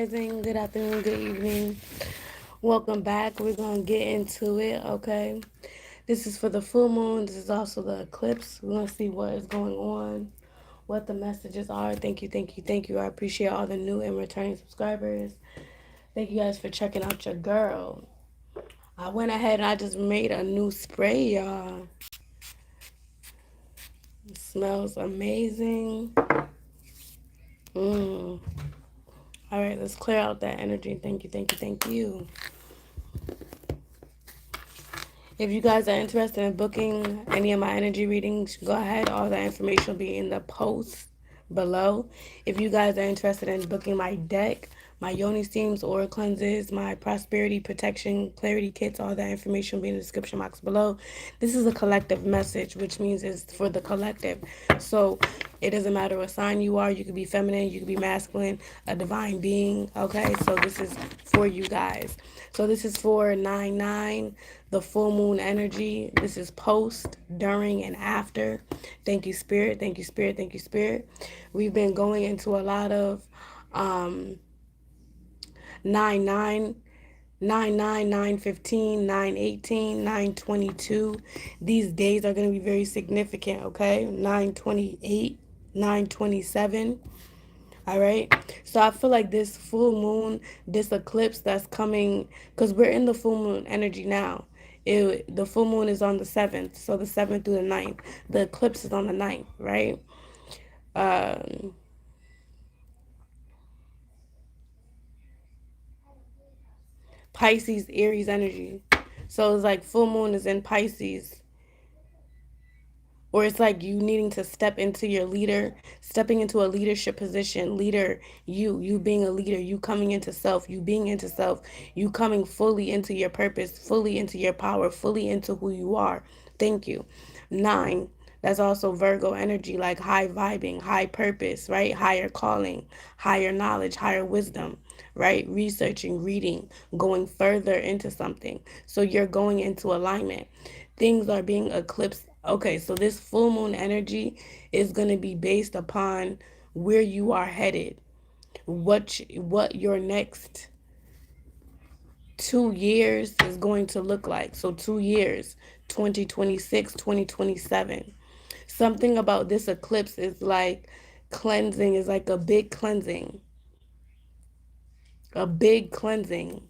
rising, good afternoon, good evening. Welcome back. We're going to get into it, okay? This is for the full moon. This is also the eclipse. We're going to see what is going on, what the messages are. Thank you, thank you, thank you. I appreciate all the new and returning subscribers. Thank you guys for checking out your girl. I went ahead and I just made a new spray, y'all. It smells amazing. All right, let's clear out that energy. Thank you, thank you, thank you. If you guys are interested in booking any of my energy readings, go ahead. All that information will be in the post below. If you guys are interested in booking my deck, my yoni steams, aura cleanses, my prosperity protection clarity kits, all that information will be in the description box below. This is a collective message, which means it's for the collective. So it doesn't matter what sign you are. You could be feminine, you could be masculine, a divine being. Okay, so this is for you guys. So this is for 9/9, the full moon energy. This is post, during, and after. Thank you, Spirit. Thank you, Spirit. Thank you, Spirit. We've been going into a lot of 9/9. 9/9, 9/15, 9/18, 9/22. These days are going to be very significant, okay? 9/28, 9/27. All right. So I feel like this full moon, this eclipse that's coming, because we're in the full moon energy now. The full moon is on the 7th. So the 7th through the 9th. The eclipse is on the 9th, right? Um, Pisces, Aries energy. So it's like full moon is in Pisces, or it's like you needing to step into your leader, stepping into a leadership position, leader, you being a leader, you coming into self, you being into self, you coming fully into your purpose, fully into your power, fully into who you are. Thank you. 9, that's also Virgo energy, like high vibing, high purpose, right? Higher calling, higher knowledge, higher wisdom, right? Researching, reading, going further into something. So you're going into alignment. Things are being eclipsed. Okay, so this full moon energy is going to be based upon where you are headed, what your next 2 years is going to look like. So 2 years, 2026, 2027. Something about this eclipse is like cleansing, is like a big cleansing. A big cleansing.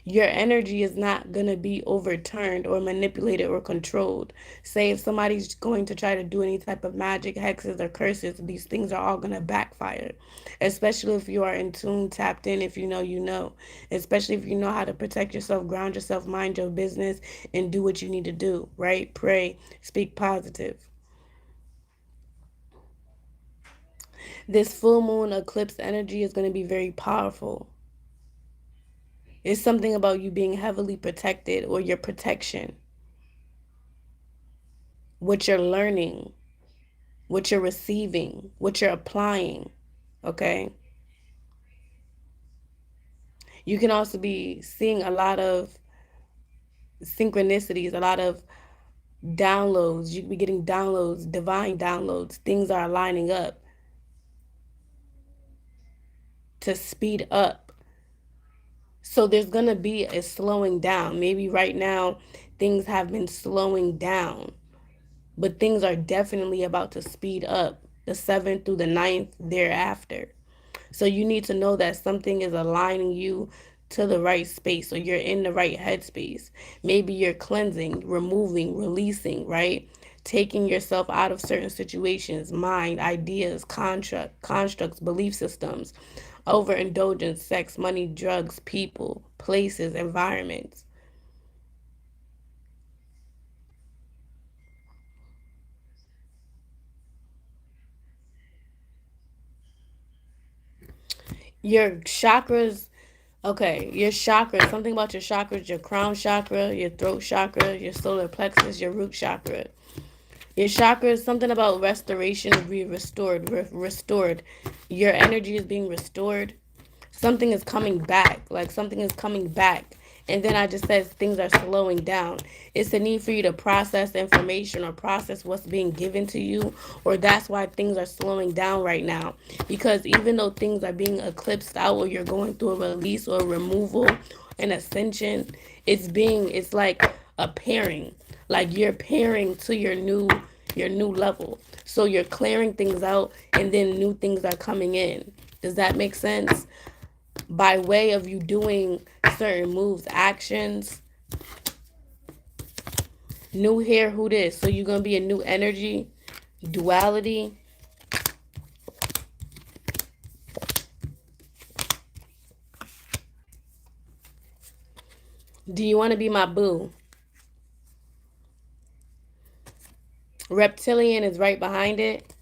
Your energy is not going to be overturned or manipulated or controlled. Say if somebody's going to try to do any type of magic, hexes, or curses, these things are all going to backfire. Especially if you are in tune, tapped in, if you know, you know. Especially if you know how to protect yourself, ground yourself, mind your business, and do what you need to do, right? Pray, speak positive. This full moon eclipse energy is going to be very powerful. It's something about you being heavily protected, or your protection, what you're learning, what you're receiving, what you're applying. Okay. You can also be seeing a lot of synchronicities, a lot of downloads. You can be getting downloads, divine downloads. Things are lining up to speed up. So there's going to be a slowing down. Maybe right now things have been slowing down, but things are definitely about to speed up the 7th through the 9th thereafter. So you need to know that something is aligning you to the right space, or you're in the right headspace. Maybe you're cleansing, removing, releasing, right? Taking yourself out of certain situations, mind, ideas, constructs, belief systems, overindulgence, sex, money, drugs, people, places, environments. Your chakras, okay, your chakras, something about your chakras, your crown chakra, your throat chakra, your solar plexus, your root chakra. Your chakras, something about restoration, be restored, restored. Your energy is being restored. Something is coming back, like something is coming back And then I just said things are slowing down. It's a need for you to process information or process what's being given to you, or that's why things are slowing down right now. Because even though things are being eclipsed out, or you're going through a release or a removal, an ascension, it's like a pairing. Like you're pairing to your new level. So you're clearing things out and then new things are coming in. Does that make sense? By way of you doing certain moves, actions, new hair, who this? So you're gonna be a new energy, duality. Do you want to be my boo? Reptilian is right behind it.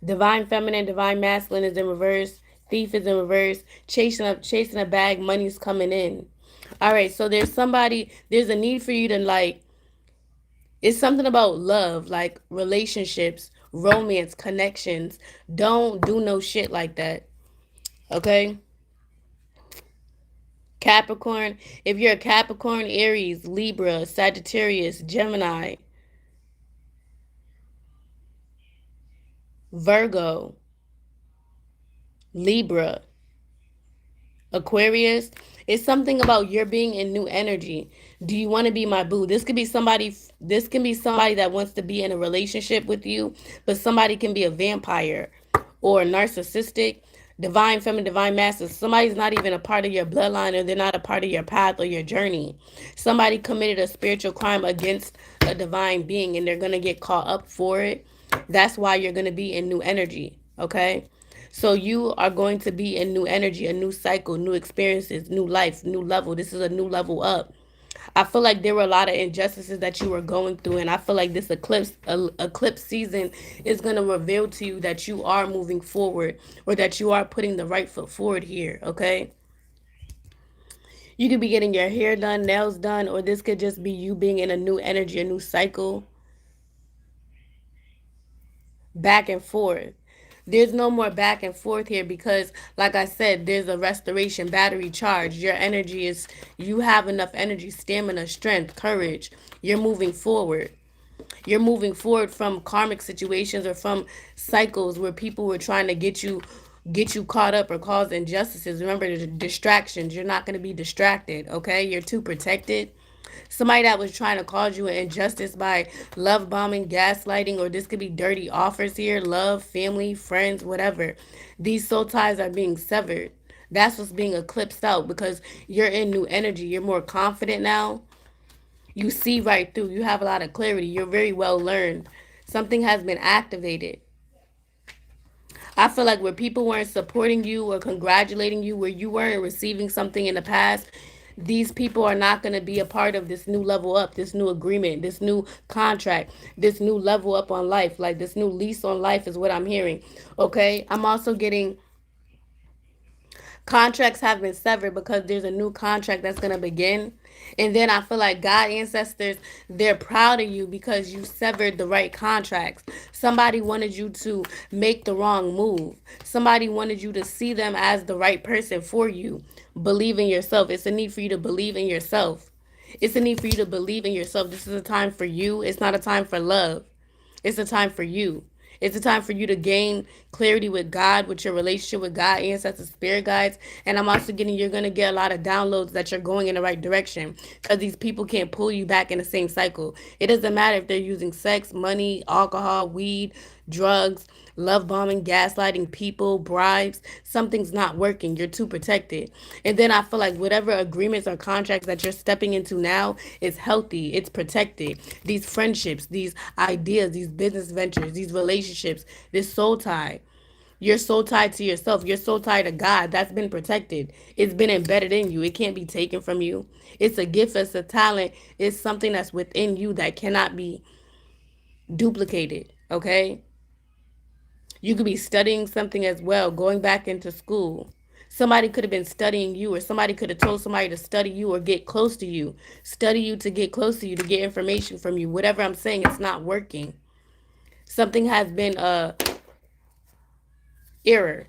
Divine feminine, divine masculine is in reverse. Thief is in reverse. Chasing a bag, money's coming in. All right, so there's a need for you to like, it's something about love, like relationships, romance, connections. Don't do no shit like that. Okay? Capricorn, if you're a Capricorn, Aries, Libra, Sagittarius, Gemini, Virgo, Libra, Aquarius, it's something about your being in new energy. Do you want to be my boo? This can be somebody that wants to be in a relationship with you, but somebody can be a vampire or narcissistic, divine feminine, divine masculine. Somebody's not even a part of your bloodline, or they're not a part of your path or your journey. Somebody committed a spiritual crime against a divine being and they're going to get caught up for it. That's why you're going to be in new energy, okay? So you are going to be in new energy, a new cycle, new experiences, new life, new level. This is a new level up. I feel like there were a lot of injustices that you were going through, and I feel like this eclipse season is going to reveal to you that you are moving forward, or that you are putting the right foot forward here, okay? You could be getting your hair done, nails done, or this could just be you being in a new energy, a new cycle, back and forth. There's no more back and forth here because, like I said, there's a restoration, battery charge. Your energy is, you have enough energy, stamina, strength, courage. You're moving forward. You're moving forward from karmic situations or from cycles where people were trying to get you caught up or cause injustices. Remember the distractions. You're not going to be distracted, okay? You're too protected. Somebody that was trying to cause you an injustice by love bombing, gaslighting, or this could be dirty offers here, love, family, friends, whatever. These soul ties are being severed. That's what's being eclipsed out because you're in new energy. You're more confident now. You see right through. You have a lot of clarity. You're very well learned. Something has been activated. I feel like where people weren't supporting you or congratulating you, where you weren't receiving something in the past, these people are not going to be a part of this new level up, this new agreement, this new contract, this new level up on life. Like this new lease on life is what I'm hearing. Okay. I'm also getting contracts have been severed because there's a new contract that's going to begin. And then I feel like God ancestors, they're proud of you because you severed the right contracts. Somebody wanted you to make the wrong move. Somebody wanted you to see them as the right person for you. Believe in yourself. It's a need for you to believe in yourself. It's a need for you to believe in yourself. This is a time for you. It's not a time for love. It's a time for you. It's a time for you to gain clarity with God, with your relationship with God, ancestors, spirit guides. And I'm also getting, you're going to get a lot of downloads that you're going in the right direction because these people can't pull you back in the same cycle. It doesn't matter if they're using sex, money, alcohol, weed, drugs, love bombing, gaslighting people, bribes. Something's not working. You're too protected. And then I feel like whatever agreements or contracts that you're stepping into now is healthy. It's protected. These friendships, these ideas, these business ventures, these relationships, this soul tie. You're so tied to yourself. You're so tied to God. That's been protected. It's been embedded in you. It can't be taken from you. It's a gift. It's a talent. It's something that's within you that cannot be duplicated. Okay? You could be studying something as well, going back into school. Somebody could have been studying you, or somebody could have told somebody to study you or get close to you. Study you to get close to you, to get information from you. Whatever I'm saying, it's not working. Something has been error.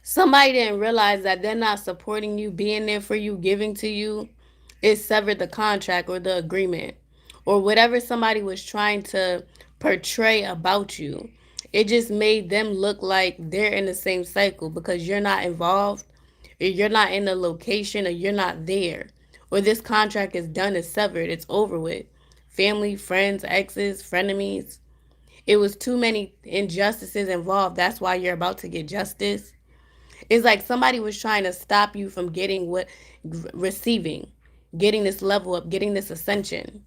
Somebody didn't realize that they're not supporting you, being there for you, giving to you. It severed the contract or the agreement or whatever somebody was trying to portray about you. It just made them look like they're in the same cycle because you're not involved, or you're not in the location, or you're not there, or this contract is done, it's severed, it's over with. Family, friends, exes, frenemies. It was too many injustices involved. That's why you're about to get justice. It's like somebody was trying to stop you from getting what receiving, getting this level up, getting this ascension,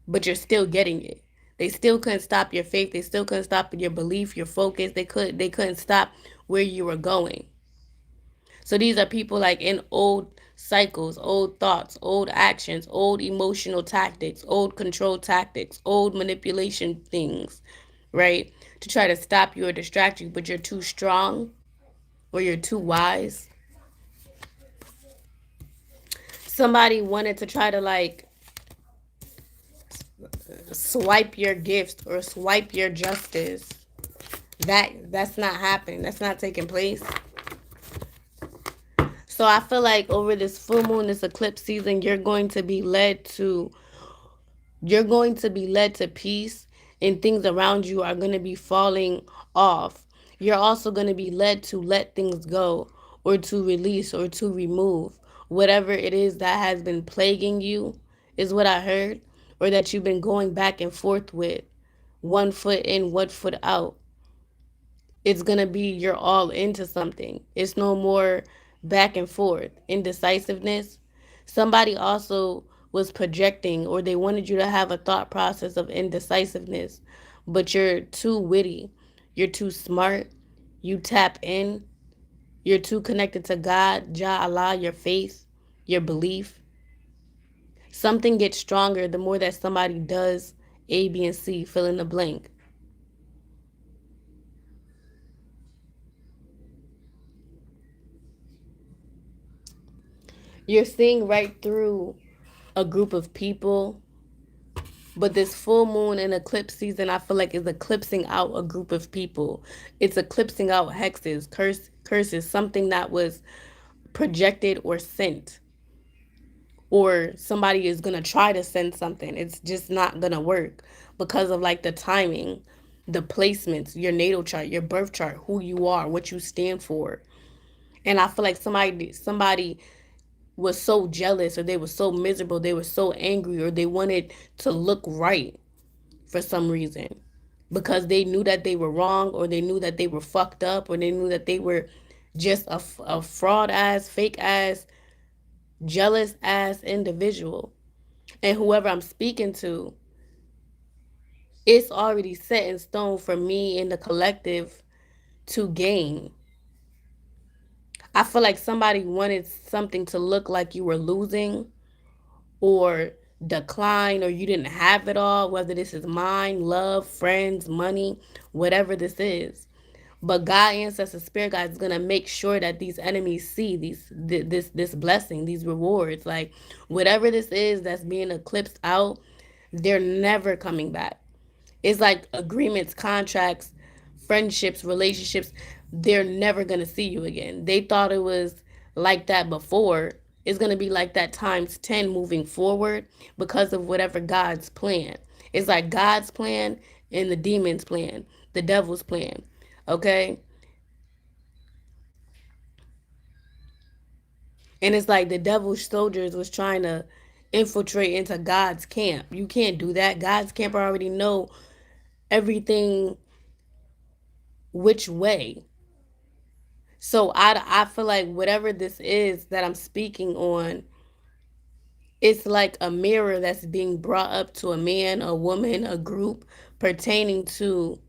but you're still getting it. They still couldn't stop your faith. They still couldn't stop your belief, your focus. They couldn't stop where you were going. So these are people like in old cycles, old thoughts, old actions, old emotional tactics, old control tactics, old manipulation things, right? To try to stop you or distract you, but you're too strong or you're too wise. Somebody wanted to try to like swipe your gifts or swipe your justice. That's not happening. That's not taking place. So I feel like over this full moon, this eclipse season, you're going to be led to peace, and things around you are going to be falling off. You're also going to be led to let things go or to release or to remove whatever it is that has been plaguing you, is what I heard, or that you've been going back and forth with, one foot in, one foot out. It's going to be you're all into something. It's no more back and forth. Indecisiveness. Somebody also was projecting, or they wanted you to have a thought process of indecisiveness, but you're too witty. You're too smart. You tap in. You're too connected to God, Jah Allah, your faith, your belief. Something gets stronger the more that somebody does A, B, and C, fill in the blank. You're seeing right through a group of people, but this full moon and eclipse season, I feel like, is eclipsing out a group of people. It's eclipsing out hexes, curses, something that was projected or sent, or somebody is gonna try to send something. It's just not gonna work because of like the timing, the placements, your natal chart, your birth chart, who you are, what you stand for. And I feel like somebody was so jealous, or they were so miserable, they were so angry, or they wanted to look right for some reason because they knew that they were wrong, or they knew that they were fucked up, or they knew that they were just a fraud ass, fake ass, jealous ass individual. And whoever I'm speaking to, it's already set in stone for me and the collective to gain. I feel like somebody wanted something to look like you were losing or decline, or you didn't have it all, whether this is mind, love, friends, money, whatever this is. But God, ancestors, spirit guide is gonna make sure that these enemies see this blessing, these rewards, like whatever this is that's being eclipsed out, they're never coming back. It's like agreements, contracts, friendships, relationships. They're never going to see you again. They thought it was like that before. It's going to be like that times 10 moving forward because of whatever God's plan. It's like God's plan and the demon's plan, the devil's plan. Okay? And it's like the devil's soldiers was trying to infiltrate into God's camp. You can't do that. God's camp already know everything which way. So I feel like whatever this is that I'm speaking on, it's like a mirror that's being brought up to a man, a woman, a group, pertaining to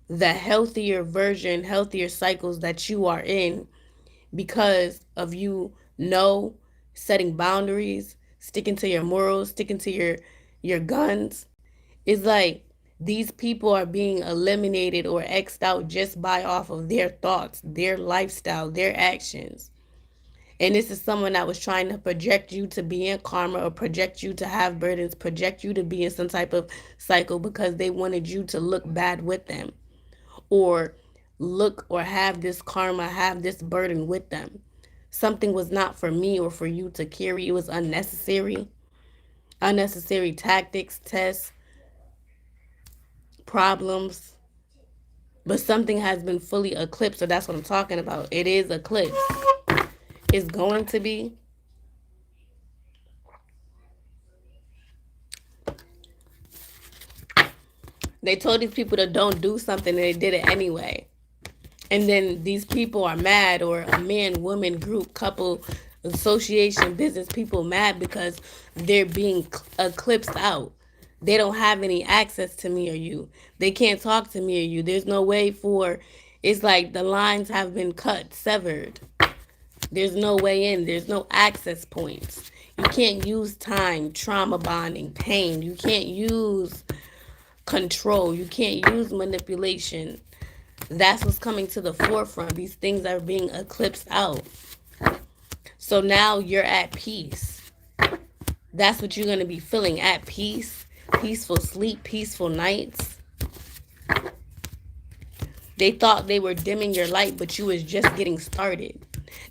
the healthier version, healthier cycles that you are in because of you know setting boundaries, sticking to your morals, sticking to your guns. It's like these people are being eliminated or xed out just by off of their thoughts, their lifestyle, their actions. And this is someone that was trying to project you to be in karma, or project you to have burdens, project you to be in some type of cycle because they wanted you to look bad with them, or look or have this karma, have this burden with them. Something was not for me or for you to carry. It was unnecessary. Unnecessary tactics, tests, problems. But something has been fully eclipsed. So that's what I'm talking about. It is eclipsed. It's going to be. They told these people to don't do something and they did it anyway. And then these people are mad, or a man, woman, group, couple, association, business people mad because they're being eclipsed out. They don't have any access to me or you. They can't talk to me or you. There's no way for, it's like the lines have been cut, severed. There's no way in. There's no access points. You can't use time, trauma bonding, pain. You can't use control. You can't use manipulation. That's what's coming to the forefront. These things are being eclipsed out. So now you're at peace. That's what you're going to be feeling, at peace. Peaceful sleep, peaceful nights. They thought they were dimming your light, but you was just getting started.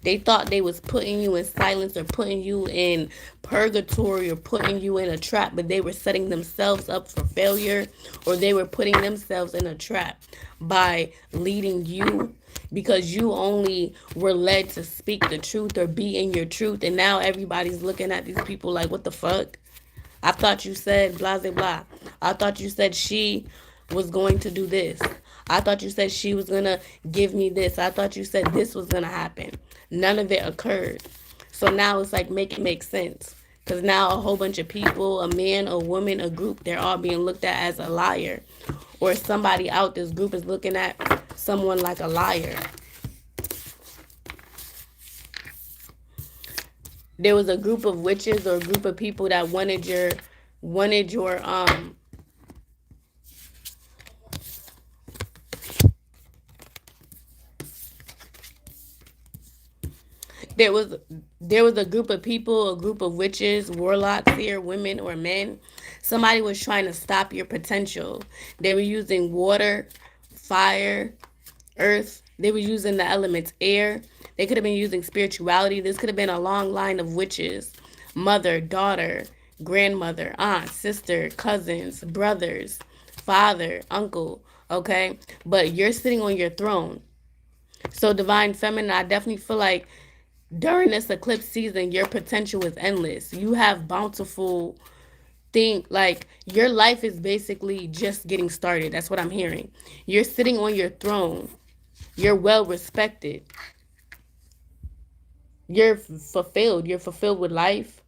They thought they was putting you in silence or putting you in purgatory or putting you in a trap, but they were setting themselves up for failure, or they were putting themselves in a trap by leading you, because you only were led to speak the truth or be in your truth. And now everybody's looking at these people like, what the fuck? I thought you said blah, blah, blah. I thought you said she was going to do this. I thought you said she was going to give me this. I thought you said this was going to happen. None of it occurred. So now it's like, make it make sense. Because now a whole bunch of people, a man, a woman, a group, they're all being looked at as a liar. Or somebody out this group is looking at someone like a liar. There was a group of witches or a group of people that wanted your there was a group of people, a group of witches, warlocks here, women or men. Somebody was trying to stop your potential. They were using water, fire, earth. They were using the elements air. They could have been using spirituality. This could have been a long line of witches. Mother, daughter, grandmother, aunt, sister, cousins, brothers, father, uncle, okay? But you're sitting on your throne. So divine feminine, I definitely feel like during this eclipse season, your potential is endless. You have bountiful thing, like your life is basically just getting started. That's what I'm hearing. You're sitting on your throne. You're well respected. You're fulfilled. You're fulfilled with life.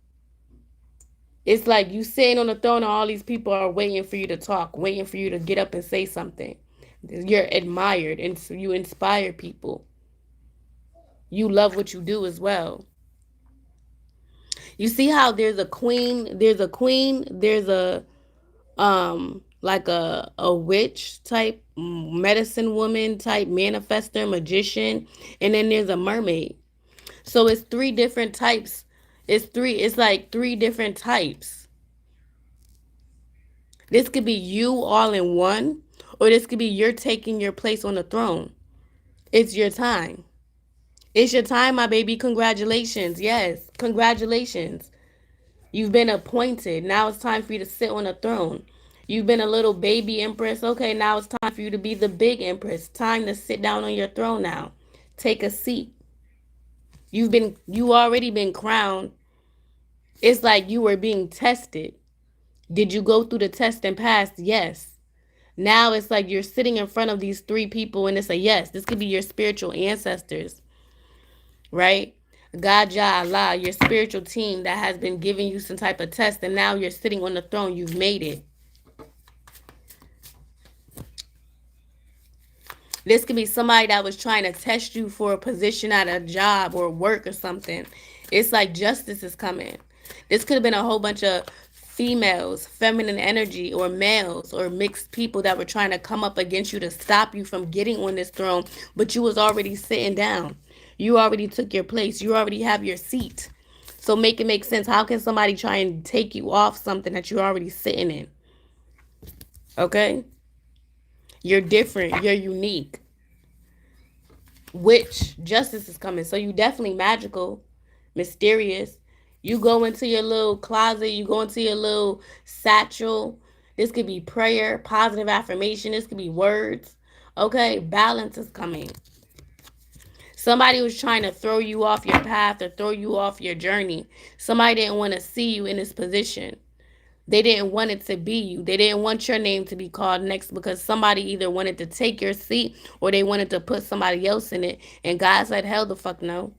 It's like you sitting on the throne and all these people are waiting for you to talk, waiting for you to get up and say something. You're admired and so you inspire people. You love what you do as well. You see how there's a like a witch type, medicine woman type, manifester, magician, and then there's a mermaid. So it's three different types. It's like three different types. This could be you all in one, or this could be you're taking your place on the throne. It's your time. It's your time, my baby. Congratulations. Yes, congratulations. You've been appointed. Now it's time for you to sit on a throne. You've been a little baby empress. Okay, now it's time for you to be the big empress. Time to sit down on your throne now. Take a seat. You already been crowned. It's like you were being tested. Did you go through the test and pass? Yes. Now it's like you're sitting in front of these three people and it's a yes. This could be your spiritual ancestors, right? God, Jah, Allah, your spiritual team that has been giving you some type of test, and now you're sitting on the throne. You've made it. This could be somebody that was trying to test you for a position at a job or work or something. It's like justice is coming. This could have been a whole bunch of females, feminine energy, or males or mixed people that were trying to come up against you to stop you from getting on this throne, but you was already sitting down. You already took your place. You already have your seat. So make it make sense. How can somebody try and take you off something that you're already sitting in? Okay? You're different. You're unique. Which justice is coming. So you definitely magical, mysterious. You go into your little closet, you go into your little satchel. This could be prayer, positive affirmation, this could be words. Okay, balance is coming. Somebody was trying to throw you off your path or throw you off your journey. Somebody didn't want to see you in this position. They didn't want it to be you. They didn't want your name to be called next because somebody either wanted to take your seat or they wanted to put somebody else in it. And God said, hell the fuck no.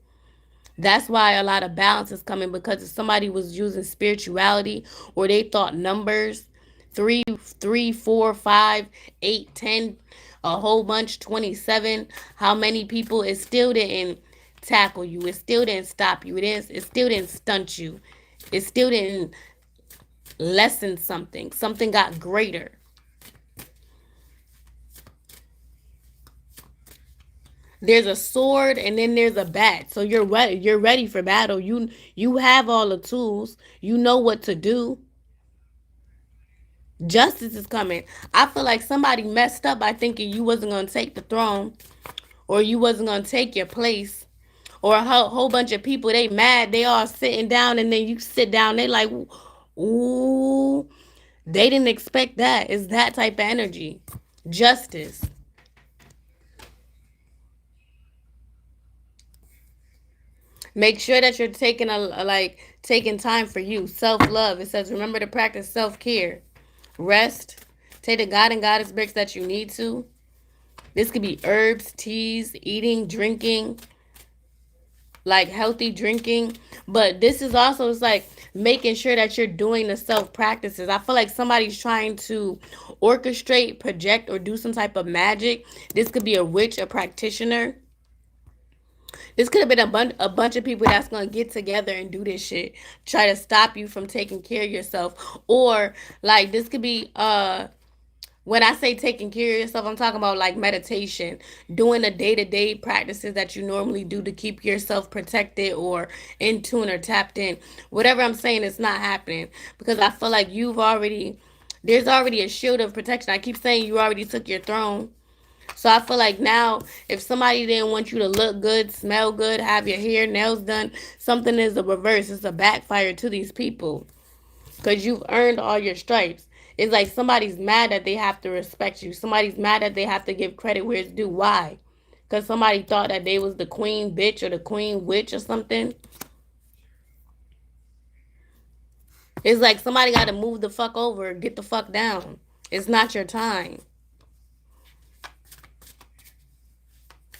That's why a lot of balance is coming, because if somebody was using spirituality or they thought numbers, three, 4, 5, 8, 10, a whole bunch, 27, how many people, it still didn't tackle you. It still didn't stop you. It still didn't stunt you. It still didn't lessen something. Something got greater. There's a sword and then there's a bat. So you're ready. You're ready for battle. You have all the tools. You know what to do. Justice is coming. I feel like somebody messed up by thinking you wasn't gonna take the throne, or you wasn't gonna take your place, or a whole bunch of people, they mad. They all sitting down and then you sit down. They like, ooh, they didn't expect that. It's that type of energy. Justice. Make sure that you're taking taking time for you. Self-love. It says remember to practice self-care. Rest. Take the God and Goddess breaks that you need to. This could be herbs, teas, eating, drinking, like healthy drinking. But this is also, it's like making sure that you're doing the self practices. I feel like somebody's trying to orchestrate, project, or do some type of magic. This could be a witch, a practitioner. This could have been a bunch of people that's gonna get together and do this shit, try to stop you from taking care of yourself, or like this could be when I say taking care of yourself, I'm talking about like meditation, doing the day to day practices that you normally do to keep yourself protected or in tune or tapped in. Whatever I'm saying, it's not happening because I feel like there's already a shield of protection. I keep saying you already took your throne. So I feel like now, if somebody didn't want you to look good, smell good, have your hair, nails done, something is a reverse. It's a backfire to these people because you've earned all your stripes. It's like somebody's mad that they have to respect you. Somebody's mad that they have to give credit where it's due. Why? Because somebody thought that they was the queen bitch or the queen witch or something. It's like somebody got to move the fuck over, get the fuck down. It's not your time.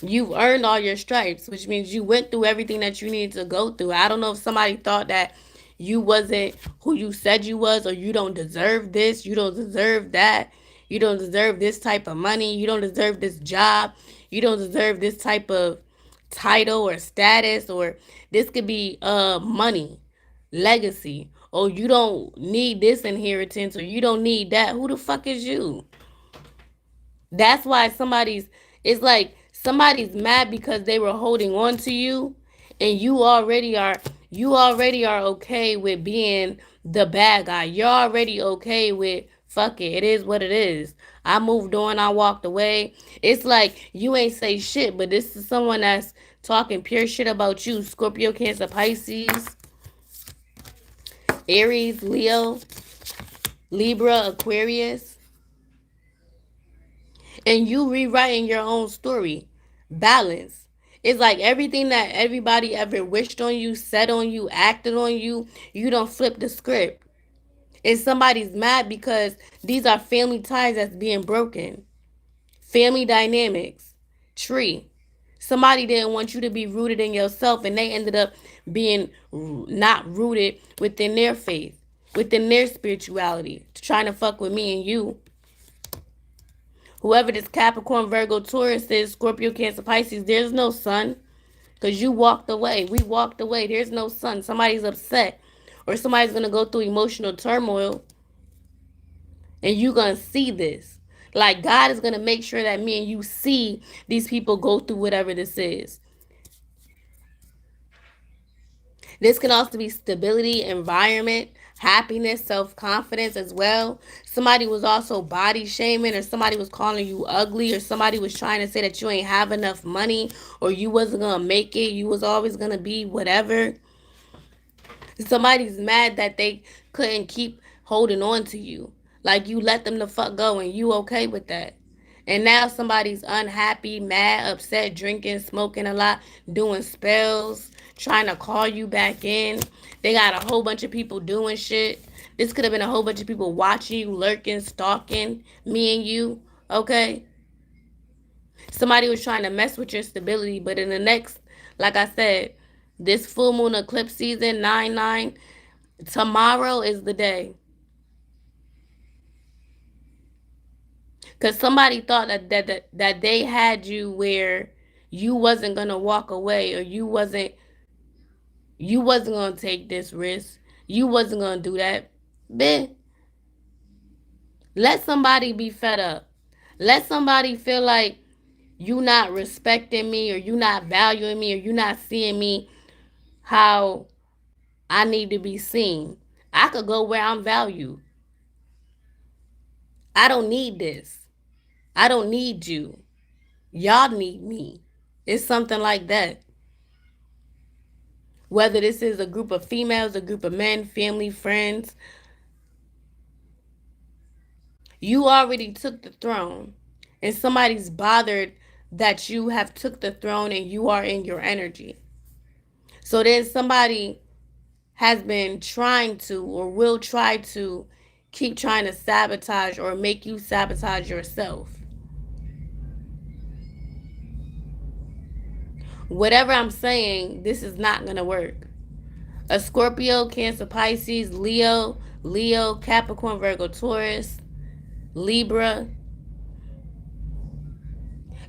You've earned all your stripes, which means you went through everything that you needed to go through. I don't know if somebody thought that you wasn't who you said you was, or you don't deserve this, you don't deserve that, you don't deserve this type of money, you don't deserve this job, you don't deserve this type of title or status, or this could be money, legacy, or you don't need this inheritance, or you don't need that. Who the fuck is you? That's why it's like somebody's mad because they were holding on to you, and you already are okay with being the bad guy. You're already okay with fuck it. It is what it is. I moved on, I walked away. It's like you ain't say shit, but this is someone that's talking pure shit about you. Scorpio, Cancer, Pisces, Aries, Leo, Libra, Aquarius. And you rewriting your own story. Balance. It's like everything that everybody ever wished on you, said on you, acted on you, you don't flip the script. And somebody's mad because these are family ties that's being broken. Family dynamics. Tree. Somebody didn't want you to be rooted in yourself, and they ended up being not rooted within their faith, within their spirituality, trying to fuck with me and you. Whoever this Capricorn, Virgo, Taurus is, Scorpio, Cancer, Pisces, there's no sun. Because you walked away. We walked away. There's no sun. Somebody's upset. Or somebody's going to go through emotional turmoil. And you're going to see this. Like God is going to make sure that me and you see these people go through whatever this is. This can also be stability, environment, happiness, self-confidence as well. Somebody was also body shaming, or somebody was calling you ugly, or somebody was trying to say that you ain't have enough money, or you wasn't gonna make it, you was always gonna be whatever. Somebody's mad that they couldn't keep holding on to you. Like you let them the fuck go and you okay with that. And now somebody's unhappy, mad, upset, drinking, smoking a lot, doing spells, trying to call you back in. They got a whole bunch of people doing shit. This could have been a whole bunch of people watching you, lurking, stalking me and you. Okay? Somebody was trying to mess with your stability, but in the next, like I said, this full moon eclipse season, 9-9, tomorrow is the day. Because somebody thought that they had you where you wasn't gonna walk away, or you wasn't gonna take this risk. You wasn't gonna do that. Bitch, let somebody be fed up. Let somebody feel like you not respecting me, or you not valuing me, or you not seeing me how I need to be seen. I could go where I'm valued. I don't need this. I don't need you. Y'all need me. It's something like that. Whether this is a group of females, a group of men, family, friends, you already took the throne. And somebody's bothered that you have took the throne and you are in your energy. So then somebody has been trying to, or will try to, keep trying to sabotage or make you sabotage yourself. Whatever I'm saying, this is not going to work. A Scorpio, Cancer, Pisces, Leo, Capricorn, Virgo, Taurus, Libra,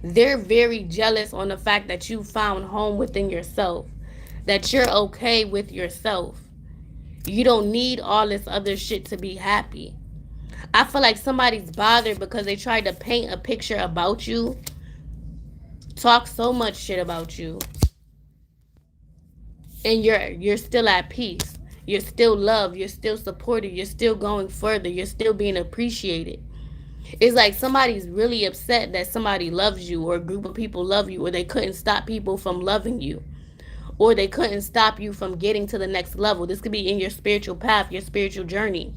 they're very jealous on the fact that you found home within yourself, that you're okay with yourself. You don't need all this other shit to be happy. I feel like somebody's bothered because they tried to paint a picture about you, talk so much shit about you, and you're still at peace. You're still loved, you're still supported, you're still going further, you're still being appreciated. It's like somebody's really upset that somebody loves you, or a group of people love you, or they couldn't stop people from loving you, or they couldn't stop you from getting to the next level. This could be in your spiritual path, your spiritual journey.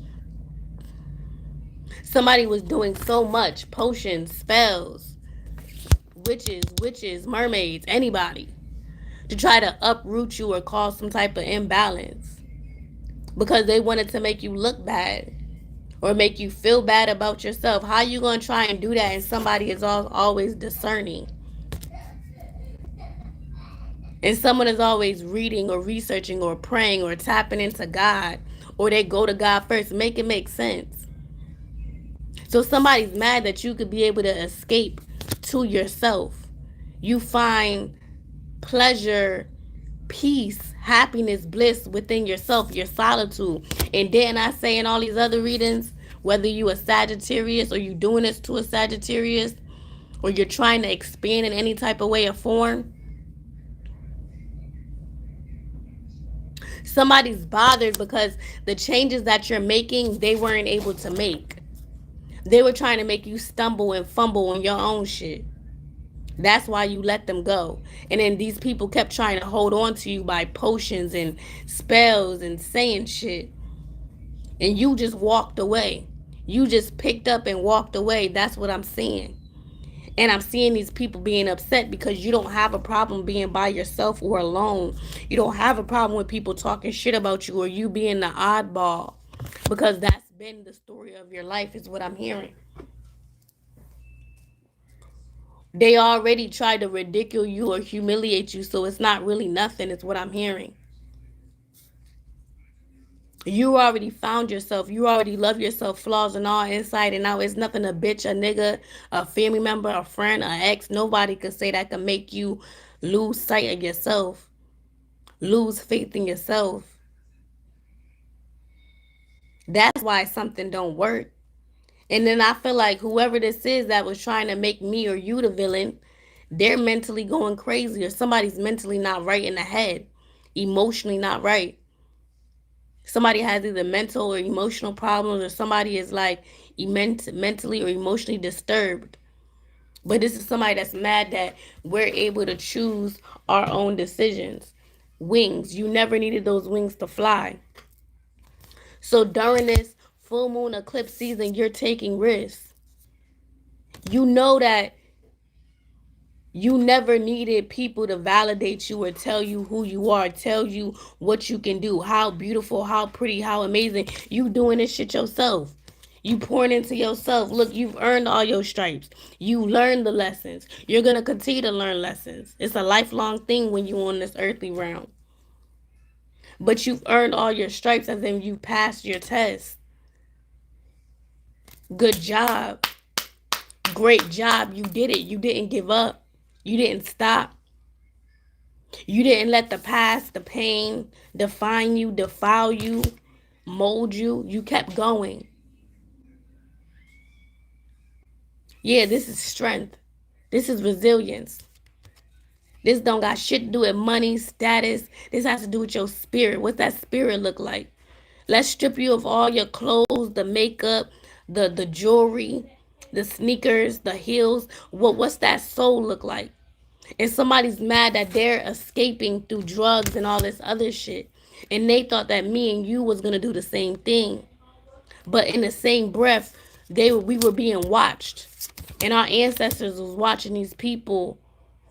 Somebody was doing so much, potions, spells, witches, mermaids, anybody, to try to uproot you or cause some type of imbalance, because they wanted to make you look bad or make you feel bad about yourself. How you gonna try and do that and somebody is always discerning, and someone is always reading or researching or praying or tapping into God, or they go to God first? Make it make sense. So somebody's mad that you could be able to escape to yourself. You find pleasure, peace, happiness, bliss within yourself, your solitude. And then I say in all these other readings, whether you a Sagittarius, or you doing this to a Sagittarius, or you're trying to expand in any type of way or form, somebody's bothered because the changes that you're making, they weren't able to make. They were trying to make you stumble and fumble on your own shit. That's why you let them go. And then these people kept trying to hold on to you by potions and spells and saying shit. And you just walked away. You just picked up and walked away. That's what I'm seeing. And I'm seeing these people being upset because you don't have a problem being by yourself or alone. You don't have a problem with people talking shit about you, or you being the oddball, because that's been the story of your life, is what I'm hearing. They already tried to ridicule you or humiliate you, so it's not really nothing, is what I'm hearing. You already found yourself. You already love yourself, flaws and all, inside and out. It's nothing a bitch, a nigga, a family member, a friend, an ex. Nobody could say that can make you lose sight of yourself, lose faith in yourself. That's why something don't work. And then I feel like whoever this is that was trying to make me or you the villain, they're mentally going crazy, or somebody's mentally not right in the head, emotionally not right. Somebody has either mental or emotional problems, or somebody is like mentally or emotionally disturbed. But this is somebody that's mad that we're able to choose our own decisions. Wings. You never needed those wings to fly. So during this full moon eclipse season, you're taking risks. You know that you never needed people to validate you or tell you who you are, tell you what you can do, how beautiful, how pretty, how amazing. You doing this shit yourself. You pouring into yourself. Look, you've earned all your stripes. You learned the lessons. You're going to continue to learn lessons. It's a lifelong thing when you're on this earthly realm. But you've earned all your stripes as in you passed your test. Good job. Great job. You did it. You didn't give up. You didn't stop. You didn't let the past, the pain, define you, defile you, mold you. You kept going. Yeah, this is strength. This is resilience. This don't got shit to do with money, status. This has to do with your spirit. What's that spirit look like? Let's strip you of all your clothes, the makeup, the jewelry, the sneakers, the heels. What's that soul look like? And somebody's mad that they're escaping through drugs and all this other shit. And they thought that me and you was gonna do the same thing. But in the same breath, we were being watched. And our ancestors was watching these people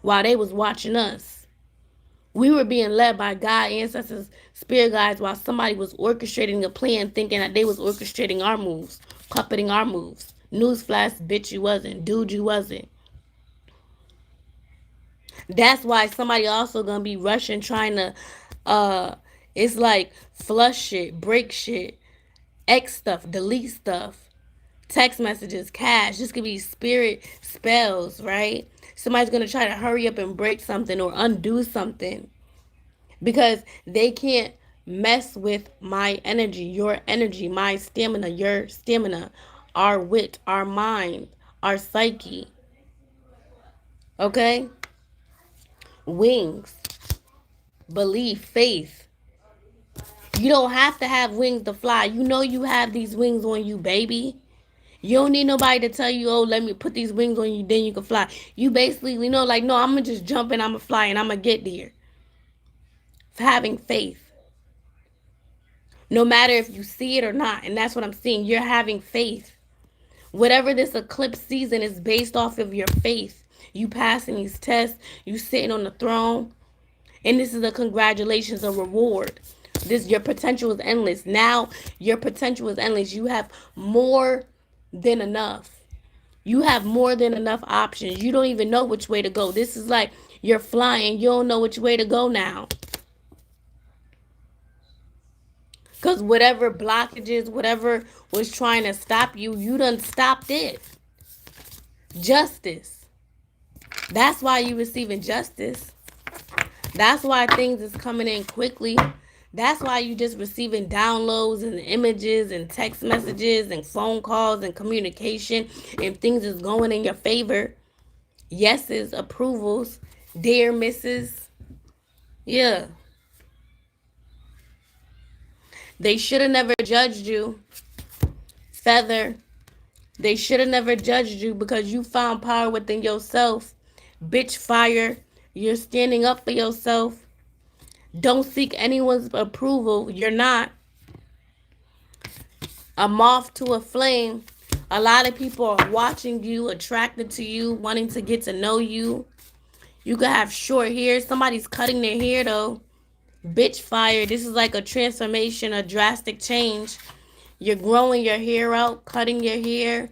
while they was watching us. We were being led by God, ancestors, spirit guides, while somebody was orchestrating a plan, thinking that they was orchestrating our moves, puppeting our moves. Newsflash, bitch, you wasn't. Dude, you wasn't. That's why somebody also gonna be rushing, trying to, it's like flush shit, break shit, X stuff, delete stuff, text messages, cash. This could be spirit spells, right? Somebody's gonna try to hurry up and break something or undo something because they can't mess with my energy, my stamina, your stamina, our wit, our mind, our psyche. Okay? Wings, belief, faith. You don't have to have wings to fly. You know you have these wings on you, baby. You don't need nobody to tell you, oh, let me put these wings on you, then you can fly. You basically, like, no, I'm going to just jump and I'm going to fly and I'm going to get there. Having faith. No matter if you see it or not. And that's what I'm seeing. You're having faith. Whatever this eclipse season is based off of your faith. You passing these tests. You sitting on the throne. And this is a congratulations, a reward. Your potential is endless. Now your potential is endless. You have more than enough. You have more than enough options. You don't even know which way to go. This is like you're flying. You don't know which way to go now. Because whatever blockages, whatever was trying to stop you, you done stopped it. Justice. That's why you receiving justice. That's why things is coming in quickly. That's why you just receiving downloads and images and text messages and phone calls and communication, and things is going in your favor. Yeses, approvals, dear misses. Yeah. They should have never judged you. Feather. They should have never judged you because you found power within yourself. Bitch, fire. You're standing up for yourself. Don't seek anyone's approval. You're not. A moth to a flame. A lot of people are watching you, attracted to you, wanting to get to know you. You could have short hair. Somebody's cutting their hair though. Bitch, fire. This is like a transformation, a drastic change. You're growing your hair out, cutting your hair.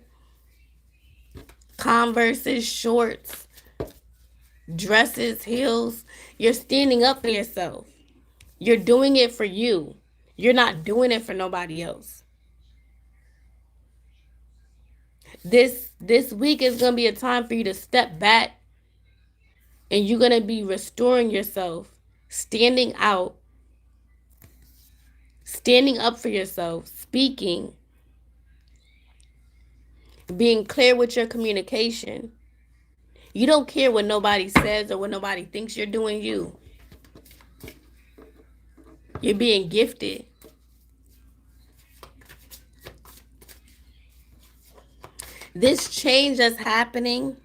Converses, shorts, dresses, heels. You're standing up for yourself. You're doing it for you. You're not doing it for nobody else. This week is going to be a time for you to step back, and you're going to be restoring yourself, standing out, standing up for yourself, speaking, being clear with your communication. You don't care what nobody says or what nobody thinks. You're doing you. You're being gifted. This change that's happening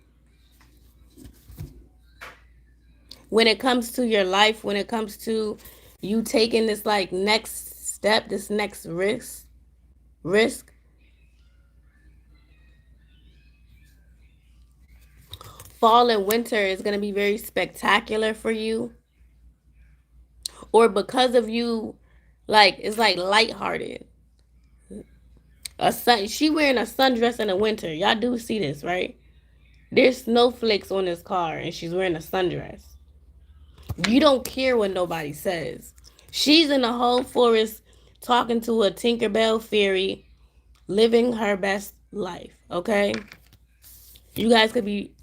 when it comes to your life, when it comes to you taking this like next step, this next risk, fall and winter is going to be very spectacular for you, or because of you, like it's like lighthearted. She wearing a sundress in the winter. Y'all do see this, right? There's snowflakes on this car and she's wearing a sundress. You don't care what nobody says. She's in the whole forest talking to a Tinkerbell fairy, living her best life, okay? You guys could be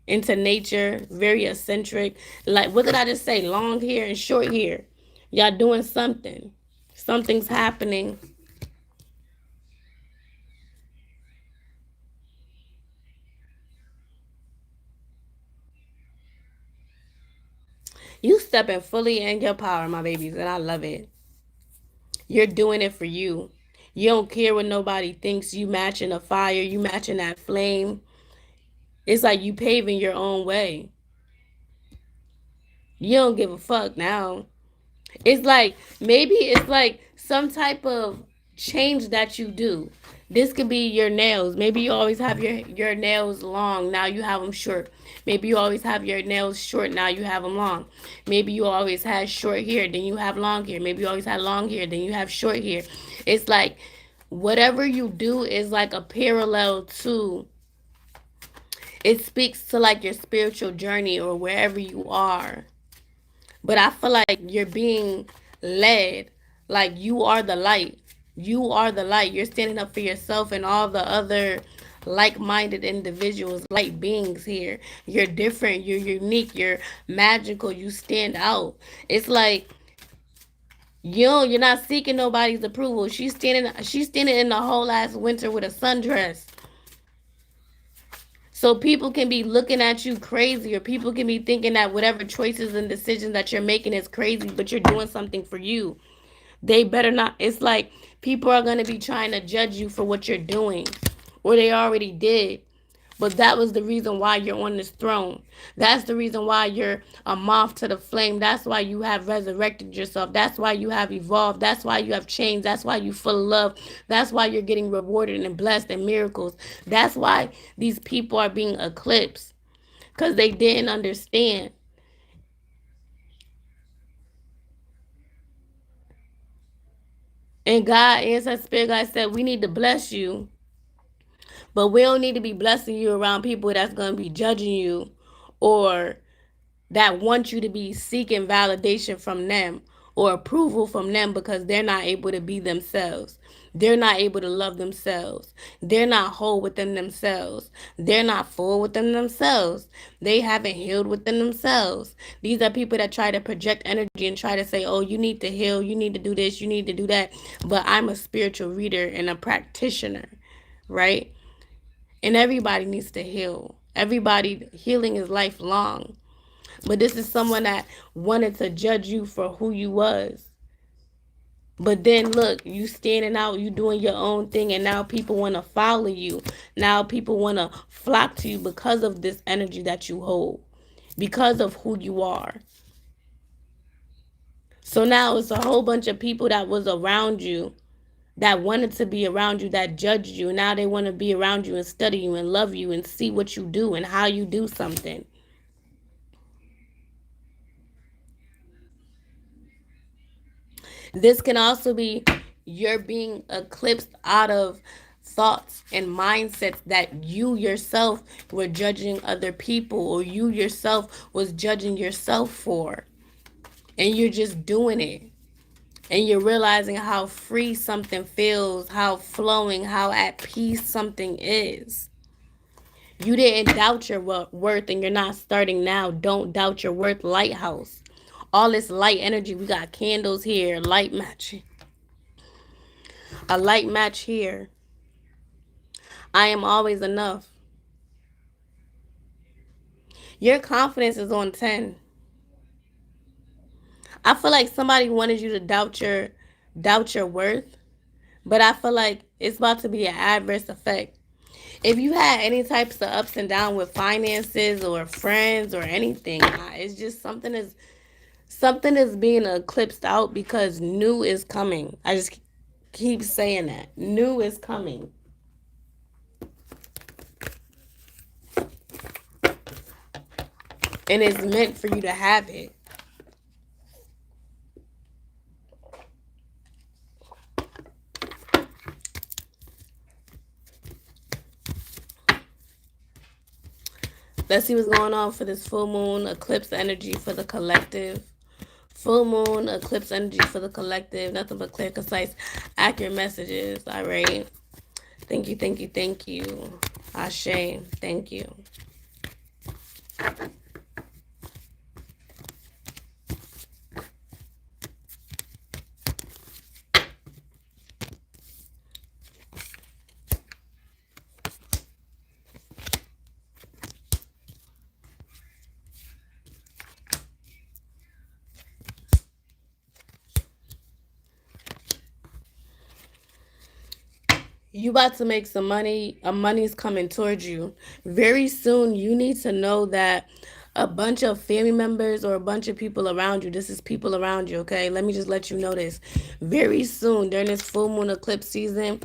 into nature, very eccentric. Like, what did I just say? Long hair and short hair. Y'all doing something. Something's happening. You stepping fully in your power, my babies, and I love it. You're doing it for you. You don't care what nobody thinks. You matching a fire. You matching that flame. It's like you paving your own way. You don't give a fuck now. It's like maybe it's like some type of change that you do. This could be your nails. Maybe you always have your nails long. Now you have them short. Maybe you always have your nails short. Now you have them long. Maybe you always had short hair. Then you have long hair. Maybe you always had long hair. Then you have short hair. It's like whatever you do is like a parallel to, it speaks to like your spiritual journey or wherever you are. But I feel like you're being led. Like you are the light. You are the light. You're standing up for yourself and all the other like-minded individuals, light beings here. You're different. You're unique. You're magical. You stand out. It's like you're not seeking nobody's approval. She's standing in the whole last winter with a sundress. So people can be looking at you crazy, or people can be thinking that whatever choices and decisions that you're making is crazy, but you're doing something for you. They better not. It's like people are going to be trying to judge you for what you're doing, or they already did. But that was the reason why you're on this throne. That's the reason why you're a moth to the flame. That's why you have resurrected yourself. That's why you have evolved. That's why you have changed. That's why you're full of love. That's why you're getting rewarded and blessed and miracles. That's why these people are being eclipsed, because they didn't understand. And God, Ancestor Spirit God said, we need to bless you, but we don't need to be blessing you around people that's going to be judging you, or that want you to be seeking validation from them or approval from them, because they're not able to be themselves. They're not able to love themselves. They're not whole within themselves. They're not full within themselves. They haven't healed within themselves. These are people that try to project energy and try to say, oh, you need to heal. You need to do this. You need to do that. But I'm a spiritual reader and a practitioner, right? And everybody needs to heal. Everybody, healing is lifelong. But this is someone that wanted to judge you for who you was. But then look, you standing out, you doing your own thing, and now people want to follow you. Now people want to flock to you because of this energy that you hold, because of who you are. So now it's a whole bunch of people that was around you, that wanted to be around you, that judged you. Now they want to be around you and study you and love you and see what you do and how you do something. This can also be you're being eclipsed out of thoughts and mindsets that you yourself were judging other people, or you yourself was judging yourself for. And you're just doing it. And you're realizing how free something feels, how flowing, how at peace something is. You didn't doubt your worth, and you're not starting now. Don't doubt your worth, lighthouse. All this light energy. We got candles here, light matching. A light match here. I am always enough. Your confidence is on 10. I feel like somebody wanted you to doubt your worth, but I feel like it's about to be an adverse effect. If you had any types of ups and downs with finances or friends or anything, it's just something is being eclipsed out because new is coming. I just keep saying that. New is coming. And it's meant for you to have it. Let's see what's going on for this full moon eclipse energy for the collective. Full moon eclipse energy for the collective. Nothing but clear, concise, accurate messages. All right. Thank you, thank you, thank you. Ashe. Thank you. You about to make some money. Money's coming towards you very soon. You need to know that a bunch of family members or a bunch of people around you, this is people around you, okay? Let me just let you know this. Very soon during this full moon eclipse season,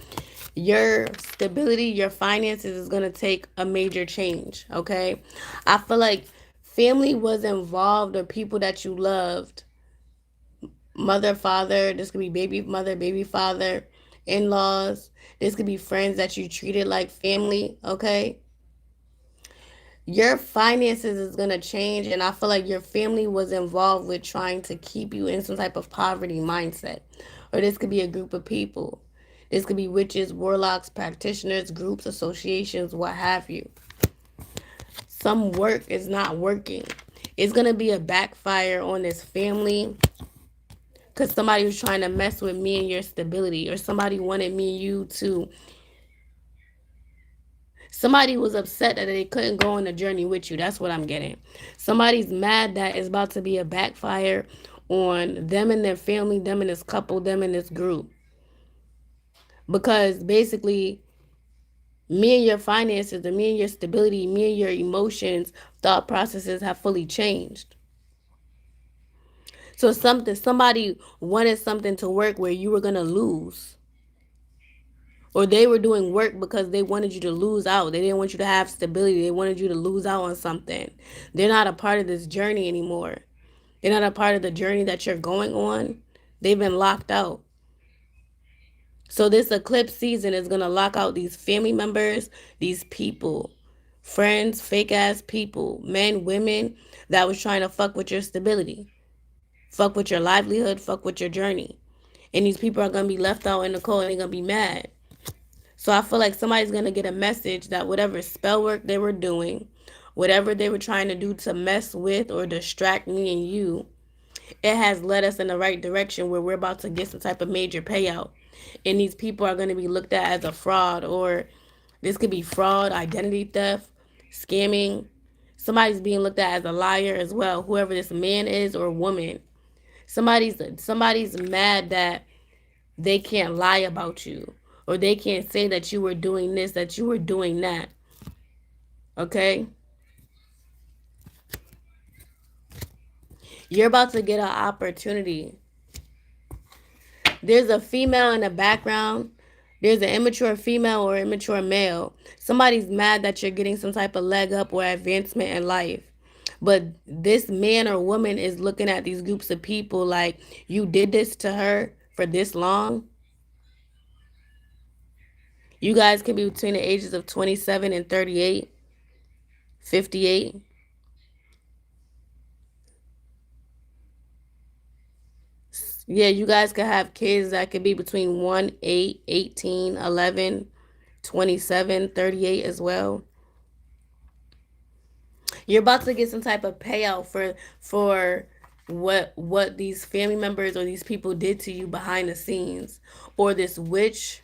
your stability, your finances is going to take a major change, okay? I feel like family was involved, or people that you loved, mother, father, this could be baby mother, baby father, in-laws, this could be friends that you treated like family, okay? Your finances is going to change, and I feel like your family was involved with trying to keep you in some type of poverty mindset. Or this could be a group of people. This could be witches, warlocks, practitioners, groups, associations, what have you. Some work is not working. It's going to be a backfire on this family because somebody was trying to mess with me and your stability, or somebody wanted me and you to. Somebody was upset that they couldn't go on the journey with you. That's what I'm getting. Somebody's mad that it's about to be a backfire on them and their family, them and this couple, them and this group. Because basically, me and your finances, and me and your stability, me and your emotions, thought processes have fully changed. So somebody wanted something to work where you were gonna lose. Or they were doing work because they wanted you to lose out. They didn't want you to have stability. They wanted you to lose out on something. They're not a part of this journey anymore. They're not a part of the journey that you're going on. They've been locked out. So this eclipse season is going to lock out these family members, these people, friends, fake ass people, men, women that was trying to fuck with your stability, fuck with your livelihood, fuck with your journey. And these people are going to be left out in the cold, and they're going to be mad. So I feel like somebody's going to get a message that whatever spell work they were doing, whatever they were trying to do to mess with or distract me and you, it has led us in the right direction where we're about to get some type of major payout. And these people are going to be looked at as a fraud, or this could be fraud, identity theft, scamming. Somebody's being looked at as a liar as well, whoever this man is or woman. Somebody's mad that they can't lie about you, or they can't say that you were doing this, that you were doing that. Okay? You're about to get an opportunity. There's a female in the background. There's an immature female or immature male. Somebody's mad that you're getting some type of leg up or advancement in life. But this man or woman is looking at these groups of people like, you did this to her for this long. You guys can be between the ages of 27 and 38, 58. Yeah, you guys could have kids that could be between 1, 8, 18, 11, 27, 38 as well. You're about to get some type of payout for what these family members or these people did to you behind the scenes. Or this witch,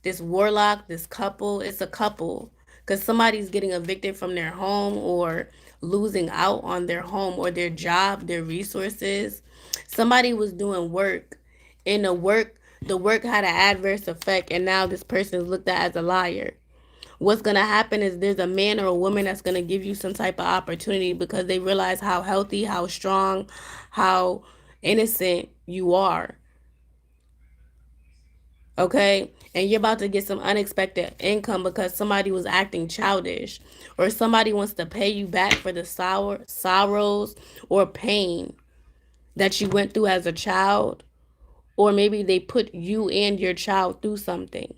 this warlock, this couple. It's a couple. Because somebody's getting evicted from their home, or losing out on their home or their job, their resources. Somebody was doing work, and the work had an adverse effect, and now this person is looked at as a liar. What's going to happen is there's a man or a woman that's going to give you some type of opportunity because they realize how healthy, how strong, how innocent you are. Okay? And you're about to get some unexpected income because somebody was acting childish, or somebody wants to pay you back for the sorrows or pain that you went through as a child, or maybe they put you and your child through something.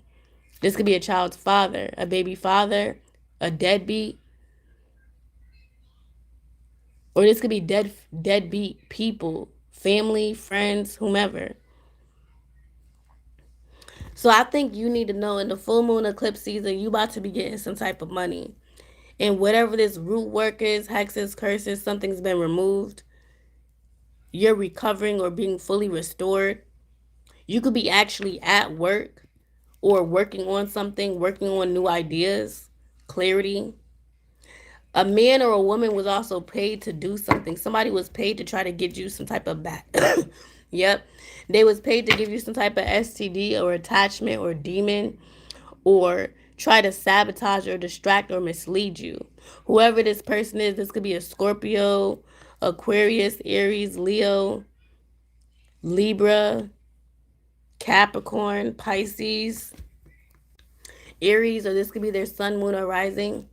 This could be a child's father, a baby father, a deadbeat, or this could be deadbeat people, family, friends, whomever. So I think you need to know in the full moon eclipse season, you about to be getting some type of money. And whatever this root work is, hexes, curses, something's been removed, you're recovering or being fully restored. You could be actually at work or working on something, working on new ideas, clarity. A man or a woman was also paid to do something. Somebody was paid to try to get you some type of back. Yep. They was paid to give you some type of STD or attachment or demon, or try to sabotage or distract or mislead you. Whoever this person is, this could be a Scorpio, Aquarius, Aries, Leo, Libra, Capricorn, Pisces, Aries, or this could be their sun, moon, or rising.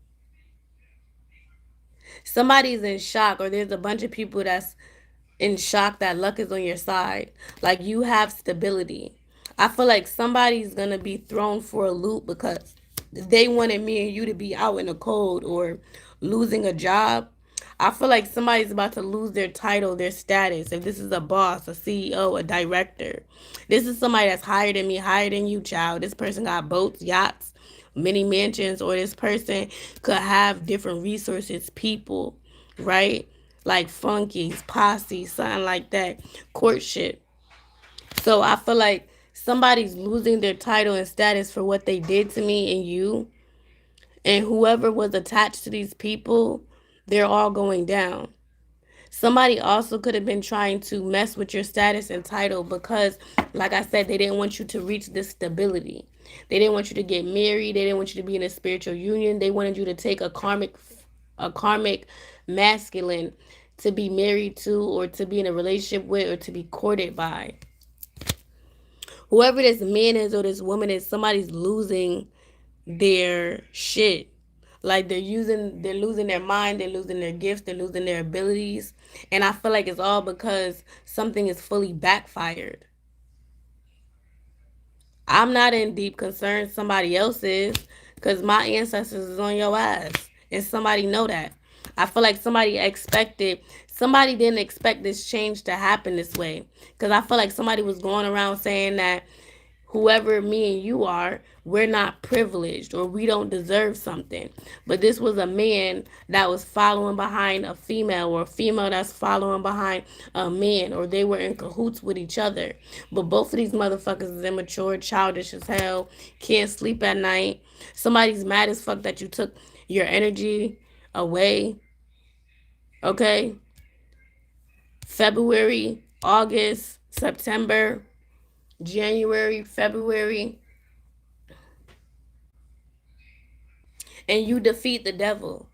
Somebody's in shock, or there's a bunch of people that's in shock that luck is on your side. Like, you have stability. I feel like somebody's gonna be thrown for a loop because they wanted me and you to be out in the cold or losing a job. I feel like somebody's about to lose their title, their status. If this is a boss, a CEO, a director, this is somebody that's higher than me, higher than you, child. This person got boats, yachts, many mansions, or this person could have different resources, people, right? Like funkies, posse, something like that, courtship. So I feel like somebody's losing their title and status for what they did to me and you. And whoever was attached to these people, they're all going down. Somebody also could have been trying to mess with your status and title because, like I said, they didn't want you to reach this stability. They didn't want you to get married. They didn't want you to be in a spiritual union. They wanted you to take a karmic masculine to be married to, or to be in a relationship with, or to be courted by. Whoever this man is or this woman is, somebody's losing their shit. Like, they're losing their mind, they're losing their gifts, they're losing their abilities. And I feel like it's all because something is fully backfired. I'm not in deep concern, somebody else is, because my ancestors is on your ass. And somebody know that. I feel like somebody didn't expect this change to happen this way. Because I feel like somebody was going around saying that whoever me and you are, we're not privileged or we don't deserve something. But this was a man that was following behind a female, or a female that's following behind a man, or they were in cahoots with each other. But both of these motherfuckers is immature, childish as hell, can't sleep at night. Somebody's mad as fuck that you took your energy away. Okay? February, August, September, January, February, and you defeat the devil.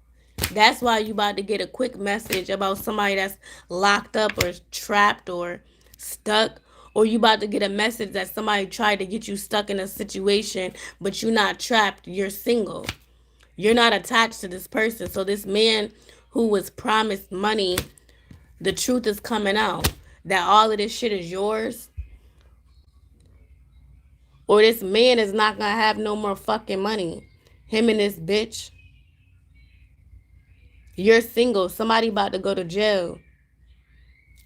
That's why you about to get a quick message about somebody that's locked up or trapped or stuck. Or you about to get a message that somebody tried to get you stuck in a situation, but you're not trapped, you're single. You're not attached to this person. So this man who was promised money, the truth is coming out that all of this shit is yours. Or this man is not gonna have no more fucking money. Him and this bitch. You're single. Somebody about to go to jail.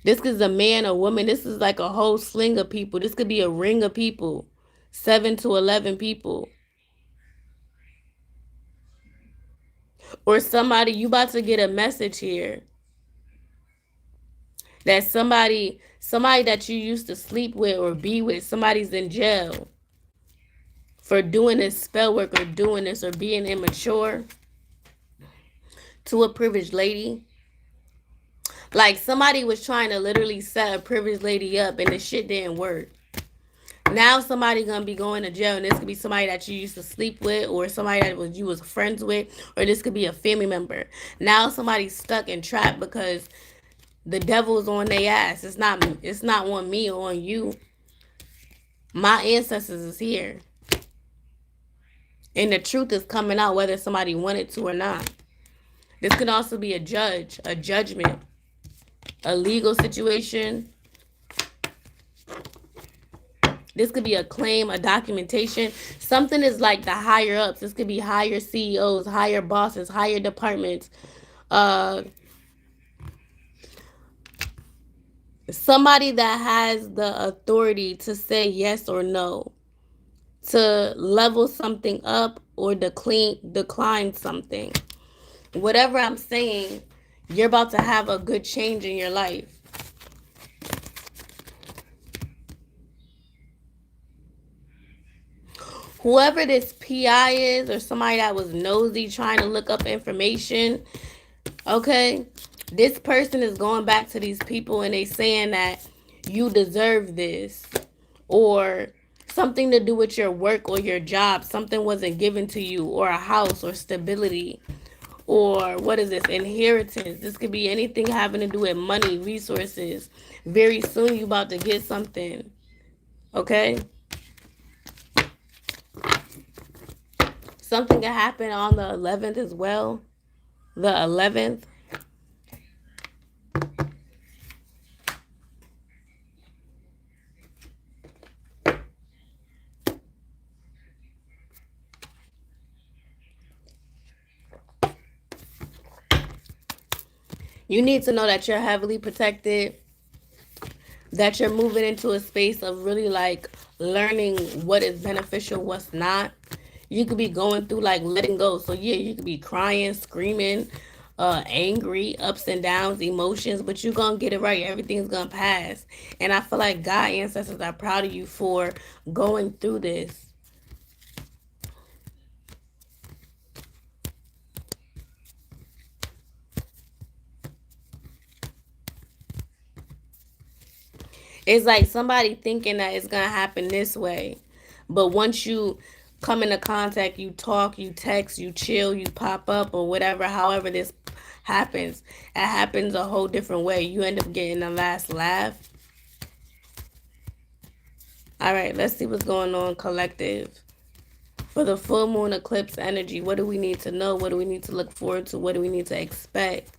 This is a man or woman. This is like a whole sling of people. This could be a ring of people. 7 to 11 people. Or somebody, you about to get a message here that somebody that you used to sleep with or be with, somebody's in jail for doing this spell work or doing this or being immature to a privileged lady. Like, somebody was trying to literally set a privileged lady up and the shit didn't work. Now somebody gonna be going to jail, and this could be somebody that you used to sleep with, or somebody that was you was friends with, or this could be a family member. Now somebody's stuck and trapped because the devil's on their ass. It's not on me or on you. My ancestors is here, and the truth is coming out whether somebody wanted to or not. This could also be a judge, a judgment, a legal situation. This could be a claim, a documentation. Something is like the higher ups. This could be higher CEOs, higher bosses, higher departments. Uh, Somebody that has the authority to say yes or no, to level something up or decline something. Whatever I'm saying, you're about to have a good change in your life. Whoever this PI is, or somebody that was nosy trying to look up information, okay, this person is going back to these people and they saying that you deserve this, or something to do with your work or your job, something wasn't given to you, or a house or stability, or what is this, inheritance. This could be anything having to do with money, resources. Very soon you about to get something, okay? Something could happen on the 11th as well. The 11th. You need to know that you're heavily protected, that you're moving into a space of really like learning what is beneficial, what's not. You could be going through like letting go. So yeah, you could be crying, screaming, angry, ups and downs, emotions, but you're gonna get it right. Everything's gonna pass. And I feel like God ancestors are proud of you for going through this. It's like somebody thinking that it's gonna happen this way, but once you come into contact, you talk, you text, you chill, you pop up, or whatever. However this happens, it happens a whole different way. You end up getting the last laugh. All right, let's see what's going on, collective. For the full moon eclipse energy, what do we need to know? What do we need to look forward to? What do we need to expect?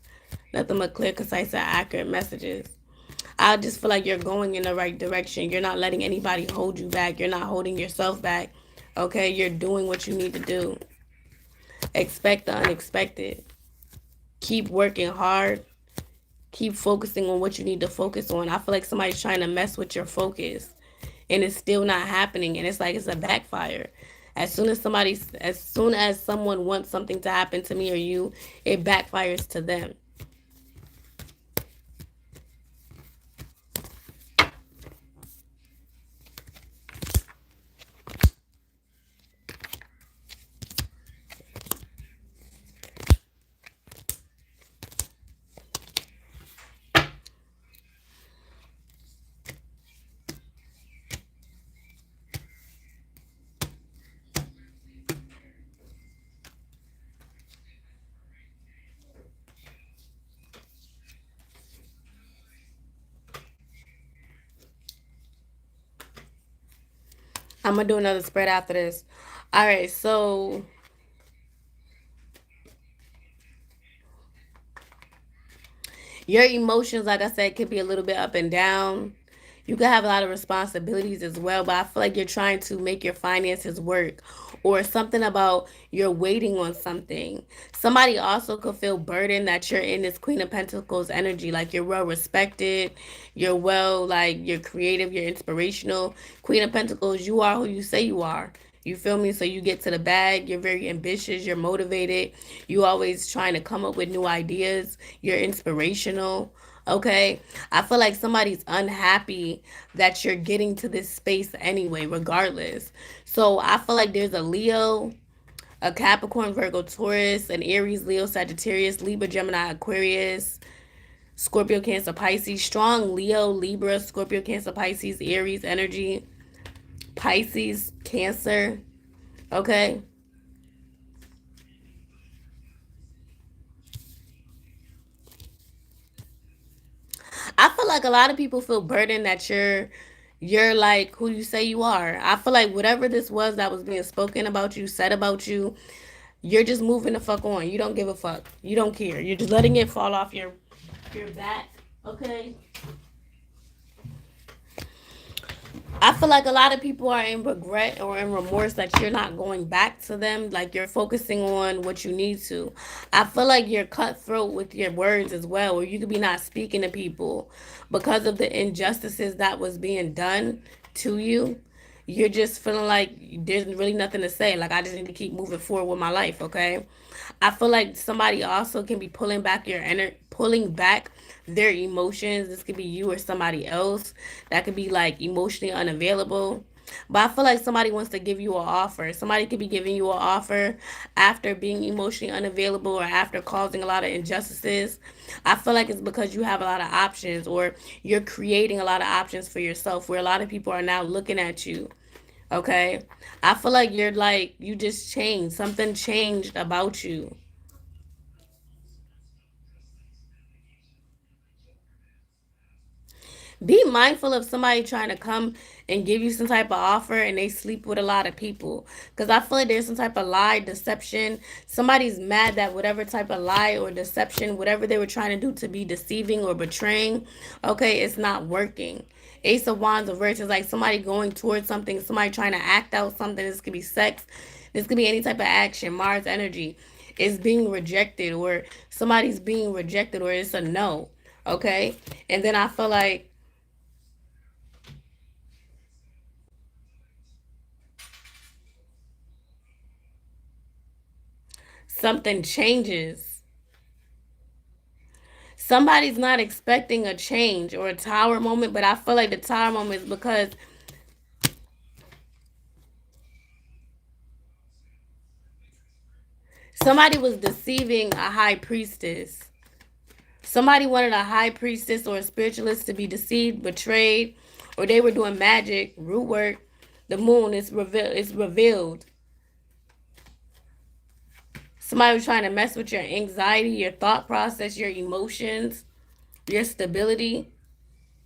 Nothing but clear, concise, and accurate messages. I just feel like you're going in the right direction. You're not letting anybody hold you back. You're not holding yourself back. Okay? You're doing what you need to do. Expect the unexpected. Keep working hard. Keep focusing on what you need to focus on. I feel like somebody's trying to mess with your focus and it's still not happening, and it's like it's a backfire. As soon as someone wants something to happen to me or you, it backfires to them. I'm gonna do another spread after this. All right, so your emotions, like I said, could be a little bit up and down. You could have a lot of responsibilities as well, but I feel like you're trying to make your finances work, or something about you're waiting on something. Somebody also could feel burdened that you're in this Queen of Pentacles energy. Like you're well respected, you're well, like you're creative, you're inspirational. Queen of Pentacles, you are who you say you are. You feel me? So you get to the bag. You're very ambitious. You're motivated. You always trying to come up with new ideas. You're inspirational. Okay. I feel like somebody's unhappy that you're getting to this space anyway, regardless. So I feel like there's a Leo, a Capricorn, Virgo, Taurus, an Aries, Leo, Sagittarius, Libra, Gemini, Aquarius, Scorpio, Cancer, Pisces, strong Leo, Libra, Scorpio, Cancer, Pisces, Aries energy. Pisces, Cancer. Okay. I feel like a lot of people feel burdened that you're like who you say you are. I feel like whatever this was that was being spoken about you, said about you, you're just moving the fuck on. You don't give a fuck. You don't care. You're just letting it fall off your back. Okay. I feel like a lot of people are in regret or in remorse that you're not going back to them. Like you're focusing on what you need to. I feel like you're cutthroat with your words as well, or you could be not speaking to people because of the injustices that was being done to you. You're just feeling like there's really nothing to say. Like I just need to keep moving forward with my life. Okay. I feel like somebody also can be pulling back their emotions. This could be you or somebody else that could be like emotionally unavailable. But I feel like somebody wants to give you an offer. Somebody could be giving you an offer after being emotionally unavailable or after causing a lot of injustices. I feel like it's because you have a lot of options or you're creating a lot of options for yourself where a lot of people are now looking at you. Okay? I feel like you just changed. Something changed about you. Be mindful of somebody trying to come and give you some type of offer and they sleep with a lot of people. Because I feel like there's some type of lie, deception. Somebody's mad that whatever type of lie or deception, whatever they were trying to do to be deceiving or betraying, okay, it's not working. Ace of Wands reverse is like somebody going towards something, somebody trying to act out something. This could be sex. This could be any type of action. Mars energy is being rejected or somebody's being rejected or it's a no. Okay? And then I feel like something changes. Somebody's not expecting a change or a tower moment, but I feel like the tower moment is because somebody was deceiving a high priestess. Somebody wanted a high priestess or a spiritualist to be deceived, betrayed, or they were doing magic, root work. The moon is revealed. It's revealed. Somebody was trying to mess with your anxiety, your thought process, your emotions, your stability,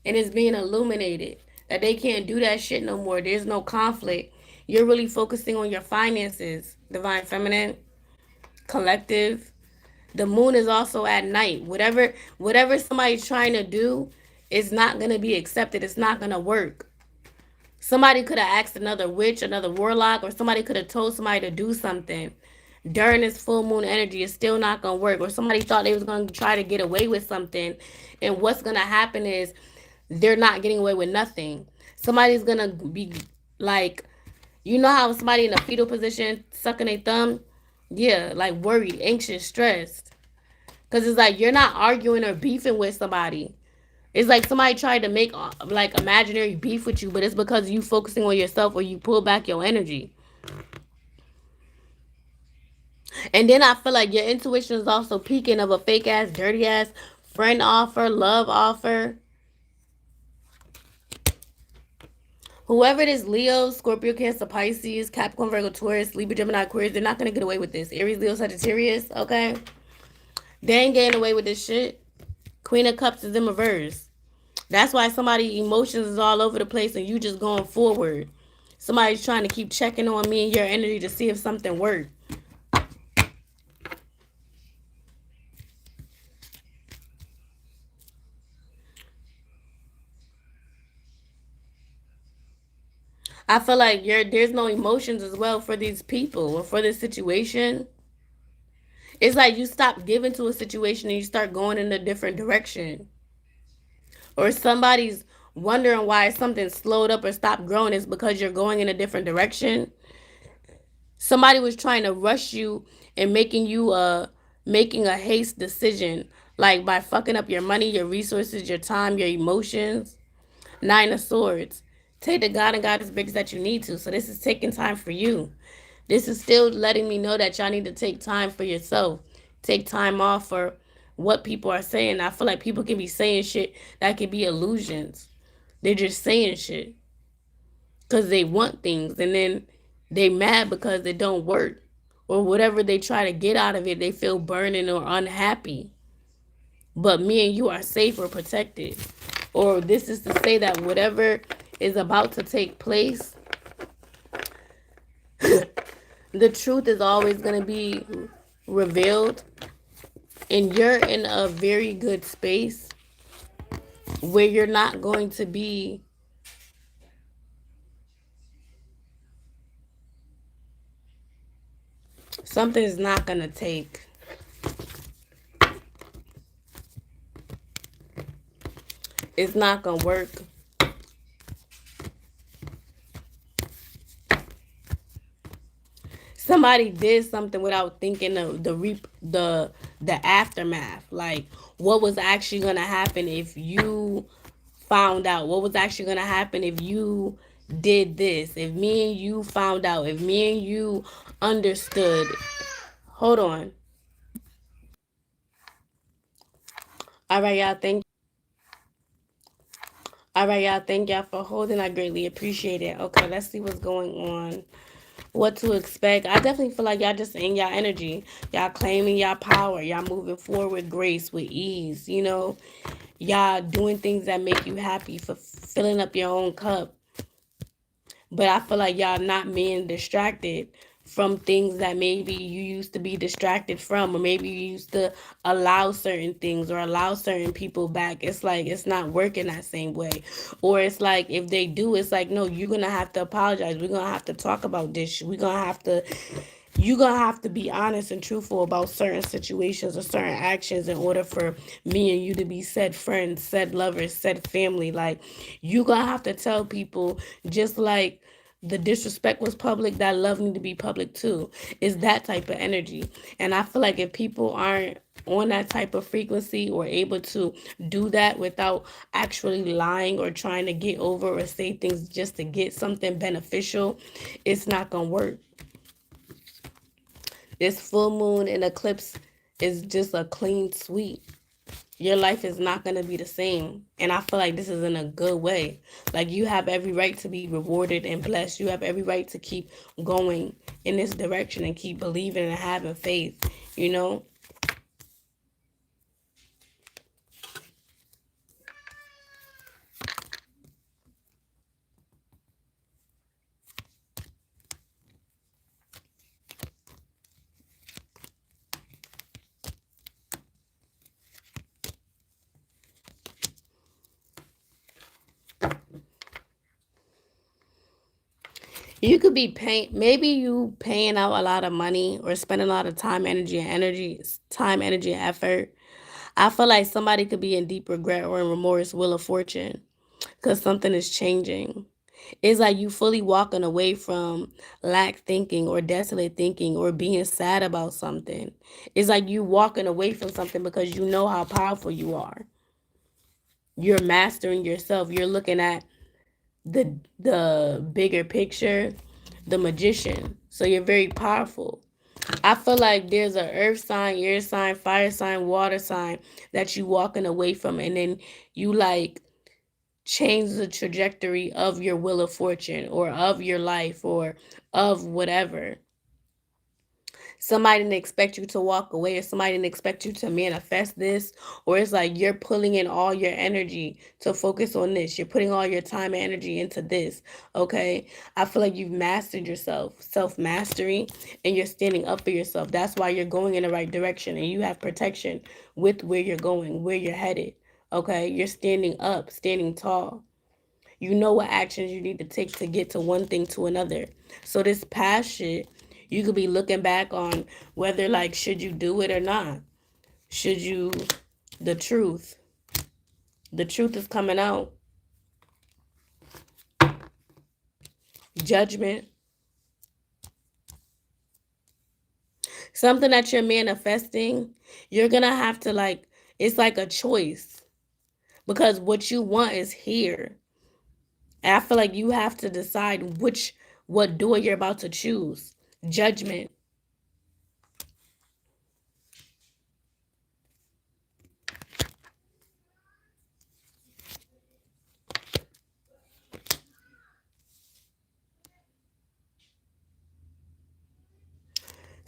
and it's being illuminated that they can't do that shit no more. There's no conflict. You're really focusing on your finances, divine feminine, collective. The moon is also at night. Whatever somebody's trying to do is not gonna be accepted. It's not gonna work. Somebody could have asked another witch, another warlock, or somebody could have told somebody to do something during this full moon energy. It's still not gonna work. Or somebody thought they was gonna try to get away with something, and what's gonna happen is they're not getting away with nothing. Somebody's gonna be like, you know how somebody in a fetal position sucking their thumb? Yeah, like worried, anxious, stressed. Because it's like you're not arguing or beefing with somebody. It's like somebody tried to make like imaginary beef with you, but it's because you focusing on yourself or you pull back your energy. And then I feel like your intuition is also peaking of a fake ass, dirty ass friend offer, love offer. Whoever it is, Leo, Scorpio, Cancer, Pisces, Capricorn, Virgo, Taurus, Libra, Gemini, Aquarius, they're not going to get away with this. Aries, Leo, Sagittarius, okay? They ain't getting away with this shit. Queen of Cups is in reverse. That's why somebody emotions is all over the place and you just going forward. Somebody's trying to keep checking on me and your energy to see if something worked. I feel like there's no emotions as well for these people or for this situation. It's like you stop giving to a situation and you start going in a different direction. Or somebody's wondering why something slowed up or stopped growing is because you're going in a different direction. Somebody was trying to rush you and making a haste decision, like by fucking up your money, your resources, your time, your emotions. Nine of Swords. Take the God and Goddess breaks that you need to. So this is taking time for you. This is still letting me know that y'all need to take time for yourself. Take time off for what people are saying. I feel like people can be saying shit that can be illusions. They're just saying shit. because they want things, and then they mad because it don't work, or whatever they try to get out of it, they feel burning or unhappy. But me and you are safe or protected. Or this is to say that whatever is about to take place, the truth is always going to be revealed, and you're in a very good space where you're not going to be, something's not going to take. It's not going to work. Somebody did something without thinking of the aftermath, like what was actually going to happen if you found out, what was actually going to happen if you did this, if me and you found out, if me and you understood. Hold on. All right, y'all. Thank y'all for holding. I greatly appreciate it. Okay, let's see what's going on. What to expect. I definitely feel like y'all just in y'all energy. Y'all claiming y'all power. Y'all moving forward with grace, with ease. Y'all doing things that make you happy, for filling up your own cup. But I feel like y'all not being distracted from things that maybe you used to be distracted from, or maybe you used to allow certain things or allow certain people back. It's like it's not working that same way. Or it's like if they do, it's like, no, you're gonna have to apologize. We're gonna have to talk about this. You're gonna have to be honest and truthful about certain situations or certain actions in order for me and you to be said friends, said lovers, said family. Like, you gonna have to tell people, just like the disrespect was public, that love need to be public too. It's that type of energy. And I feel like if people aren't on that type of frequency or able to do that without actually lying or trying to get over or say things just to get something beneficial, it's not gonna work. This full moon and eclipse is just a clean sweep. Your life is not going to be the same. And I feel like this is in a good way. Like, you have every right to be rewarded and blessed. You have every right to keep going in this direction and keep believing and having faith, you know? You could be paying, maybe you paying out a lot of money or spending a lot of time, energy, and effort. I feel like somebody could be in deep regret or in remorse, wheel of fortune, because something is changing. It's like you fully walking away from lack thinking or desolate thinking or being sad about something. It's like you walking away from something because you know how powerful you are. You're mastering yourself. You're looking at the bigger picture, the magician. So you're very powerful. I feel like there's a earth sign, air sign, fire sign, water sign that you walking away from, and then you like change the trajectory of your wheel of fortune or of your life or of whatever. Somebody didn't expect you to walk away, or somebody didn't expect you to manifest this, or it's like you're pulling in all your energy to focus on this. You're putting all your time and energy into this. Okay. I feel like you've mastered yourself, self mastery, and you're standing up for yourself. That's why you're going in the right direction and you have protection with where you're going, where you're headed. Okay. You're standing up, standing tall. You know what actions you need to take to get to one thing to another. So this past shit, you could be looking back on whether, like, should you do it or not? Should you, the truth. The truth is coming out. Judgment. Something that you're manifesting, you're going to have to, like, it's like a choice because what you want is here. And I feel like you have to decide what door you're about to choose. Judgment.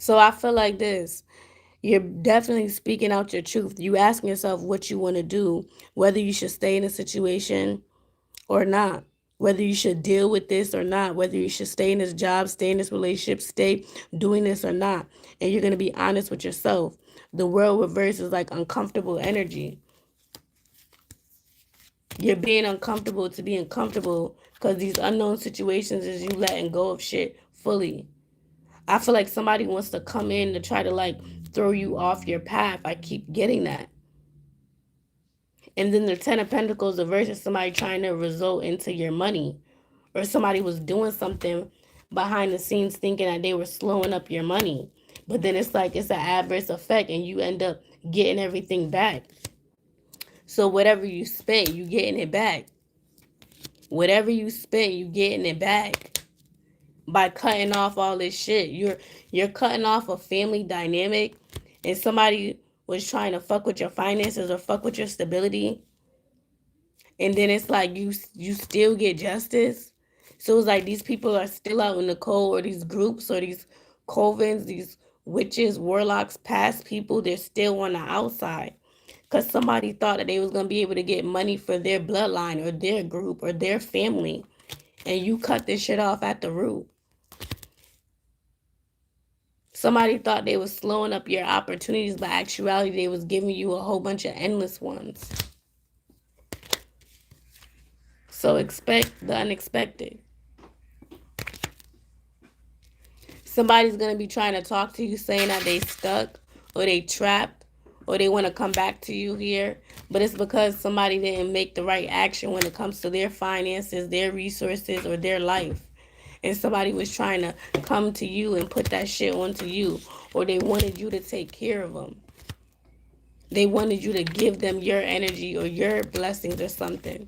So I feel like this. You're definitely speaking out your truth. You asking yourself what you want to do, whether you should stay in a situation or not, whether you should deal with this or not, whether you should stay in this job, stay in this relationship, stay doing this or not. And you're going to be honest with yourself. The world reverse is like uncomfortable energy. You're being uncomfortable to be uncomfortable because these unknown situations is you letting go of shit fully. I feel like somebody wants to come in to try to like throw you off your path. I keep getting that. And then the Ten of Pentacles, the verse is somebody trying to result into your money. Or somebody was doing something behind the scenes thinking that they were slowing up your money. But then it's like it's an adverse effect and you end up getting everything back. So whatever you spent, you getting it back. Whatever you spent, you getting it back. By cutting off all this shit. You're cutting off a family dynamic and somebody was trying to fuck with your finances or fuck with your stability. And then it's like you still get justice. So it's like these people are still out in the cold, or these groups or these covens, these witches, warlocks, past people, they're still on the outside. Because somebody thought that they was going to be able to get money for their bloodline or their group or their family. And you cut this shit off at the root. Somebody thought they was slowing up your opportunities, but actuality they was giving you a whole bunch of endless ones. So expect the unexpected. Somebody's going to be trying to talk to you saying that they stuck or they trapped or they want to come back to you here. But it's because somebody didn't make the right action when it comes to their finances, their resources, or their life. And somebody was trying to come to you and put that shit onto you. Or they wanted you to take care of them. They wanted you to give them your energy or your blessings or something.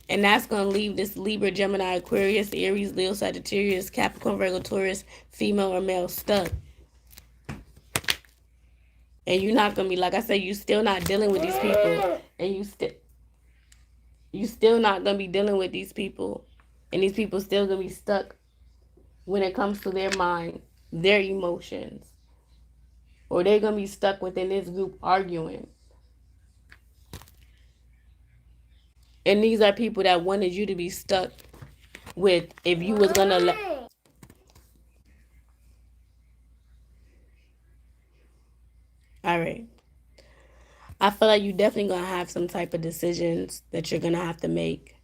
And that's going to leave this Libra, Gemini, Aquarius, Aries, Leo, Sagittarius, Capricorn, Virgo, Taurus, female or male stuck. And you're not going to be, like I said, you still not dealing with these people. And you still not going to be dealing with these people. And these people still going to be stuck when it comes to their mind, their emotions. Or they're going to be stuck within this group arguing. And these are people that wanted you to be stuck with if you was going to let... All right. I feel like you definitely going to have some type of decisions that you're going to have to make.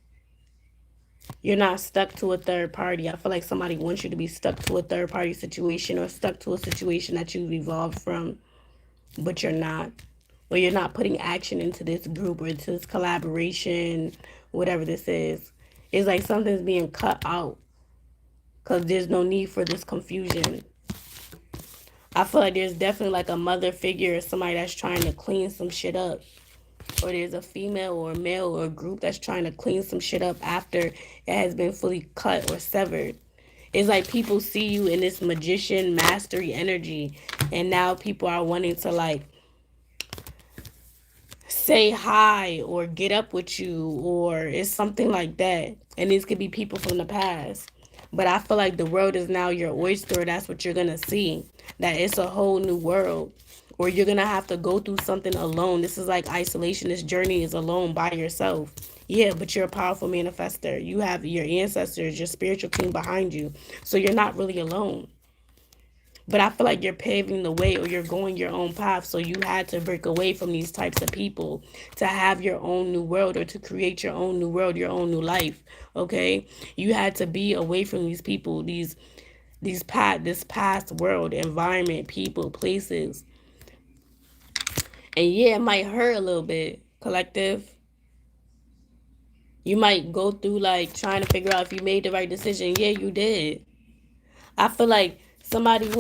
You're not stuck to a third party. I feel like somebody wants you to be stuck to a third party situation or stuck to a situation that you've evolved from, but you're not. Or you're not putting action into this group or into this collaboration, whatever this is. It's like something's being cut out because there's no need for this confusion. I feel like there's definitely like a mother figure or somebody that's trying to clean some shit up. Or there's a female or a male or a group that's trying to clean some shit up after it has been fully cut or severed. It's like people see you in this magician mastery energy, and now people are wanting to like say hi or get up with you, or it's something like that. And these could be people from the past. But I feel like the world is now your oyster. That's what you're going to see. That it's a whole new world. Or you're going to have to go through something alone. This is like isolation. This journey is alone by yourself. Yeah, but you're a powerful manifester. You have your ancestors, your spiritual team behind you. So you're not really alone. But I feel like you're paving the way or you're going your own path. So you had to break away from these types of people to have your own new world or to create your own new world, your own new life. Okay? You had to be away from these people, this past world, environment, people, places. And yeah, it might hurt a little bit, collective. You might go through like trying to figure out if you made the right decision. Yeah, you did. I feel like somebody's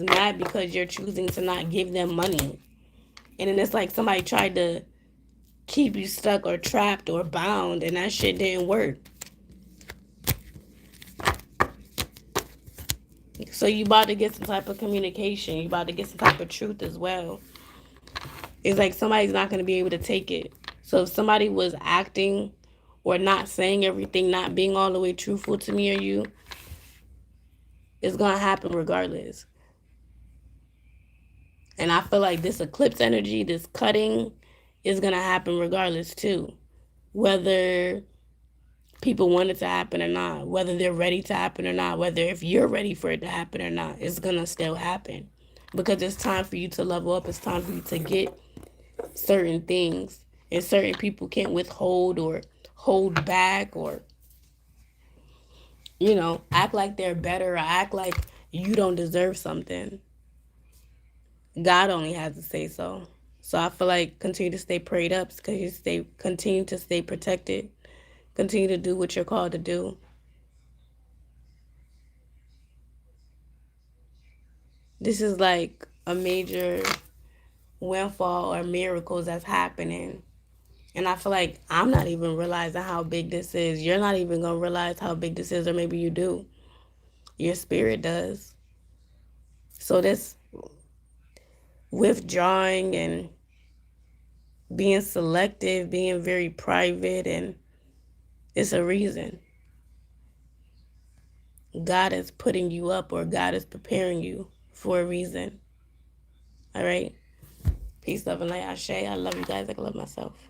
mad because you're choosing to not give them money. And then it's like somebody tried to keep you stuck or trapped or bound and that shit didn't work. So you about to get some type of communication. You about to get some type of truth as well. It's like somebody's not going to be able to take it. So if somebody was acting or not saying everything, not being all the way truthful to me or you, it's going to happen regardless. And I feel like this eclipse energy, this cutting, is going to happen regardless too. Whether people want it to happen or not, whether they're ready to happen or not, whether if you're ready for it to happen or not, it's going to still happen. Because it's time for you to level up. It's time for you to get certain things. And certain people can't withhold or hold back or, act like they're better or act like you don't deserve something. God only has to say so. So I feel like continue to stay prayed up, continue to stay protected, continue to do what you're called to do. This is like a major windfall or miracles that's happening. And I feel like I'm not even realizing how big this is. You're not even going to realize how big this is, or maybe you do. Your spirit does. So this withdrawing and being selective, being very private, and it's a reason. God is putting you up, or God is preparing you for a reason. All right? Peace, love, and light. Ashe. I love you guys like I love myself.